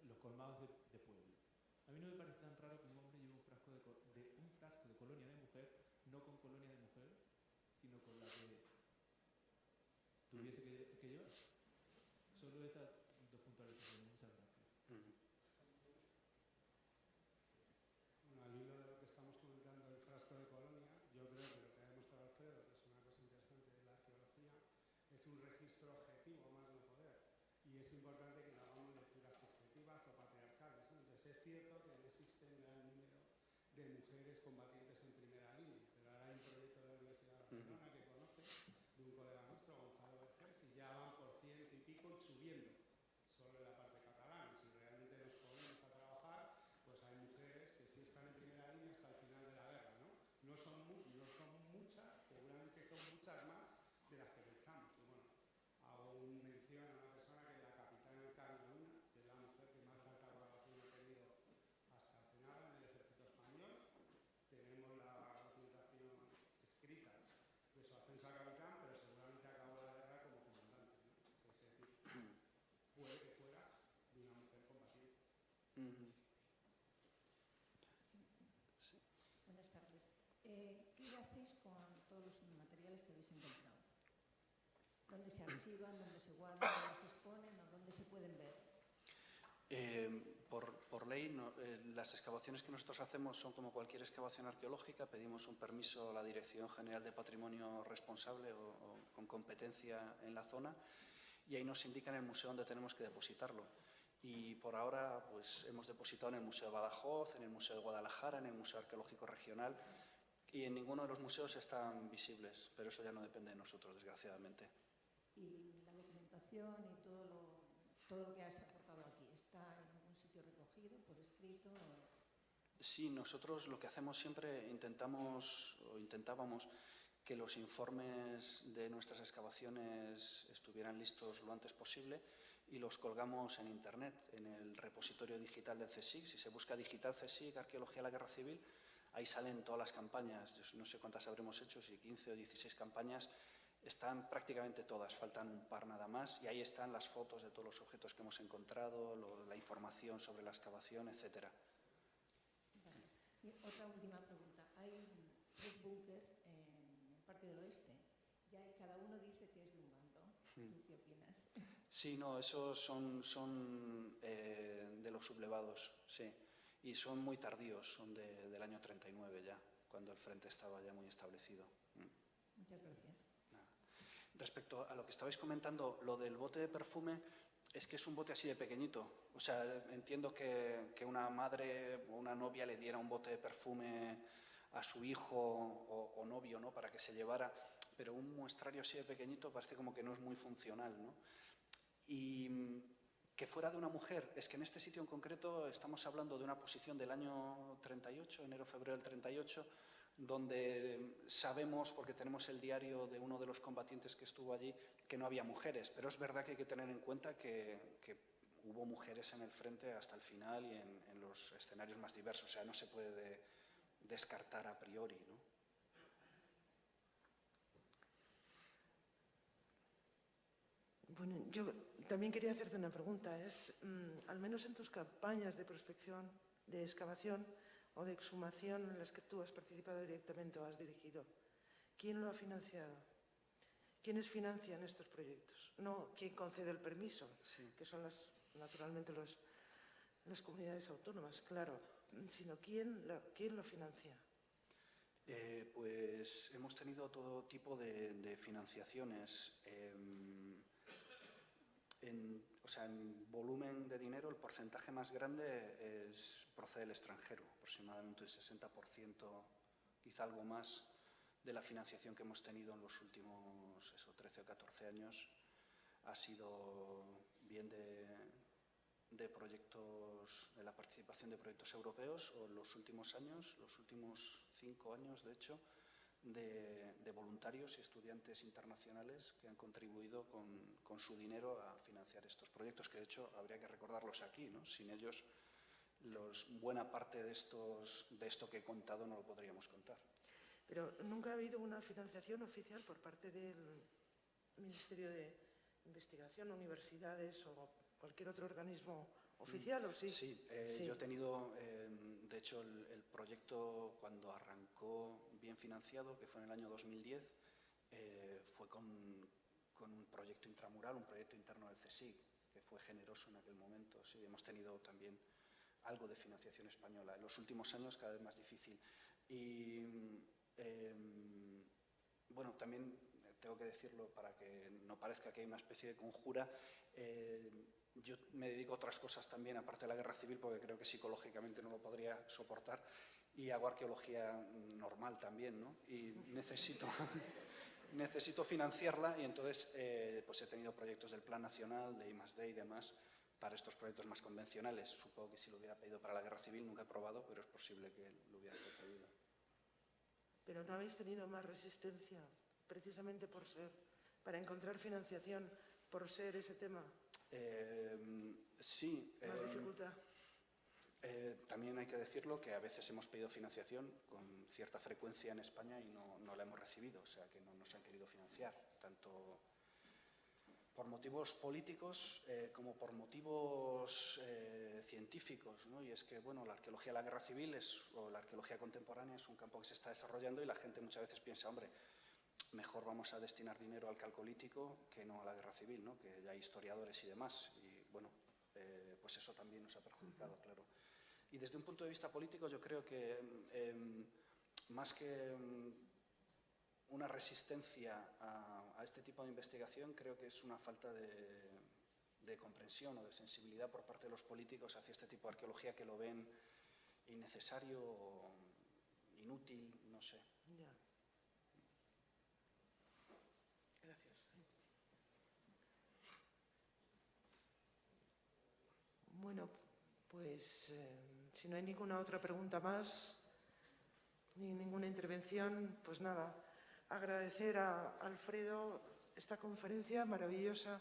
los colmados de pueblo. A mí no me parece tan raro que un hombre lleve un frasco de colonia de mujer, no con colonia de mujer, sino con la que tuviese que llevar. Solo esas dos puntualizaciones. Muchas gracias. Bueno, al hilo de lo que estamos comentando del frasco de Colonia, yo creo que lo que ha demostrado Alfredo, que es una cosa interesante de la arqueología, es que un registro objetivo más no poder. Y es importante que no hagamos lecturas subjetivas o patriarcales, ¿no? Entonces es cierto que no existe un gran número de mujeres combatientes en primera línea, pero ahora hay un proyecto de la Universidad de Barcelona que conoce, de un colega nuestro, Gonzalo Vergés, y ya van por 100 y pico y subiendo, solo en la parte catalana. Si realmente nos ponemos a trabajar, pues hay mujeres que sí están en primera línea hasta el final de la guerra, ¿no? No son muchas, seguramente son muchas más de las que pensamos. Y bueno, hago mención a una persona que es la capitana Carmen Luna, que es la mujer que más alta graduación ha tenido hasta hace nada en el ejército español. Tenemos la documentación escrita de su ascenso a capitán, pero seguramente acabó la guerra como comandante, ¿no? Es decir, puede que fuera de una mujer combatiente. Sí. Buenas tardes. ¿Qué hacéis con todos los materiales que habéis encontrado? ¿Dónde se archivan, dónde se guardan, dónde se exponen o dónde se pueden ver? Por ley, las excavaciones que nosotros hacemos son como cualquier excavación arqueológica. Pedimos un permiso a la Dirección General de Patrimonio responsable o con competencia en la zona y ahí nos indican el museo donde tenemos que depositarlo. Y por ahora pues, hemos depositado en el Museo de Badajoz, en el Museo de Guadalajara, en el Museo Arqueológico Regional y en ninguno de los museos están visibles, pero eso ya no depende de nosotros, desgraciadamente. ¿Y la documentación y todo lo que has aportado aquí está en algún sitio recogido, por escrito? Sí, nosotros lo que hacemos siempre intentábamos que los informes de nuestras excavaciones estuvieran listos lo antes posible y los colgamos en Internet, en el repositorio digital del CSIC. Si se busca digital CSIC, Arqueología de la Guerra Civil, ahí salen todas las campañas. Yo no sé cuántas habremos hecho, si 15 o 16 campañas. Están prácticamente todas, faltan un par nada más, y ahí están las fotos de todos los objetos que hemos encontrado, la información sobre la excavación, etc. Gracias. Y otra última pregunta. Hay 3 búnkers en el Parque del Oeste, ya cada uno dice que es de un bando. ¿Tú qué opinas? Sí, no, esos son de los sublevados, sí, y son muy tardíos, son del año 39 ya, cuando el frente estaba ya muy establecido. Muchas gracias. Respecto a lo que estabais comentando, lo del bote de perfume, es que es un bote así de pequeñito. O sea, entiendo que una madre o una novia le diera un bote de perfume a su hijo o novio, ¿no?, para que se llevara, pero un muestrario así de pequeñito parece como que no es muy funcional, ¿no? Y que fuera de una mujer, es que en este sitio en concreto estamos hablando de una posición del año 38, enero-febrero del 38, donde sabemos, porque tenemos el diario de uno de los combatientes que estuvo allí, que no había mujeres, pero es verdad que hay que tener en cuenta que hubo mujeres en el frente hasta el final y en los escenarios más diversos, o sea, no se puede descartar a priori, ¿no? Bueno, yo También quería hacerte una pregunta. Al menos en tus campañas de prospección, de excavación o de exhumación en las que tú has participado directamente o has dirigido, ¿quién lo ha financiado? ¿Quiénes financian estos proyectos? No quién concede el permiso, Sí. que son naturalmente las comunidades autónomas, claro, sino quién lo financia. Pues hemos tenido todo tipo de financiaciones. En volumen de dinero, el porcentaje más grande procede del extranjero, aproximadamente el 60%, quizá algo más, de la financiación que hemos tenido en los últimos 13 o 14 años ha sido bien de proyectos, de la participación de proyectos europeos, o en los últimos años, los últimos 5 años, de hecho, de voluntarios y estudiantes internacionales que han contribuido con su dinero a financiar estos proyectos, que de hecho habría que recordarlos aquí, ¿no? Sin ellos, buena parte de esto que he contado no lo podríamos contar. Pero nunca ha habido una financiación oficial por parte del Ministerio de Investigación, universidades o cualquier otro organismo oficial, ¿o sí? Sí, yo he tenido, de hecho, el proyecto cuando arrancó bien financiado, que fue en el año 2010, fue con un proyecto intramural, un proyecto interno del CSIC, que fue generoso en aquel momento. Sí, hemos tenido también algo de financiación española. En los últimos años cada vez más difícil. Y bueno, también tengo que decirlo para que no parezca que hay una especie de conjura. Yo me dedico a otras cosas también, aparte de la guerra civil, porque creo que psicológicamente no lo podría soportar, y hago arqueología normal también, ¿no? Y necesito financiarla, y entonces pues he tenido proyectos del Plan Nacional, de I+D y demás, para estos proyectos más convencionales. Supongo que si lo hubiera pedido para la guerra civil, nunca he probado, pero es posible que lo hubiera pedido. Pero no habéis tenido más resistencia, precisamente para encontrar financiación, por ser ese tema. Sí. Más dificultad. También hay que decirlo que a veces hemos pedido financiación con cierta frecuencia en España y no la hemos recibido, o sea que no nos han querido financiar, tanto por motivos políticos como por motivos científicos, ¿no? Y es que, bueno, la arqueología de la guerra civil o la arqueología contemporánea es un campo que se está desarrollando y la gente muchas veces piensa, hombre, mejor vamos a destinar dinero al calcolítico que no a la guerra civil, ¿no? Que ya hay historiadores y demás, y bueno, pues eso también nos ha perjudicado, claro. Y desde un punto de vista político yo creo que más que una resistencia a este tipo de investigación, creo que es una falta de comprensión o de sensibilidad por parte de los políticos hacia este tipo de arqueología, que lo ven innecesario o inútil, no sé. Ya. Gracias. Bueno, pues si no hay ninguna otra pregunta más, ni ninguna intervención, pues nada, agradecer a Alfredo esta conferencia maravillosa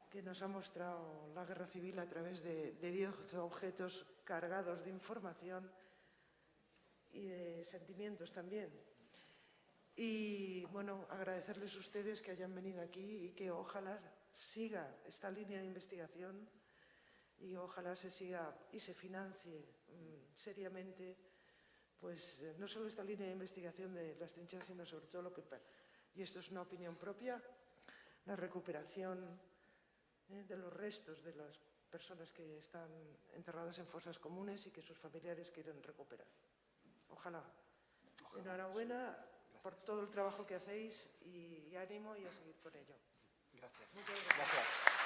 que nos ha mostrado la guerra civil a través de 10 objetos cargados de información y de sentimientos también. Y bueno, agradecerles a ustedes que hayan venido aquí y que ojalá siga esta línea de investigación y ojalá se siga y se financie seriamente, pues no solo esta línea de investigación de las trincheras, sino sobre todo lo que, y esto es una opinión propia, la recuperación de los restos de las personas que están enterradas en fosas comunes y que sus familiares quieren recuperar. Ojalá. Enhorabuena por todo el trabajo que hacéis y ánimo y a seguir con ello. Gracias. Muchas gracias. Gracias.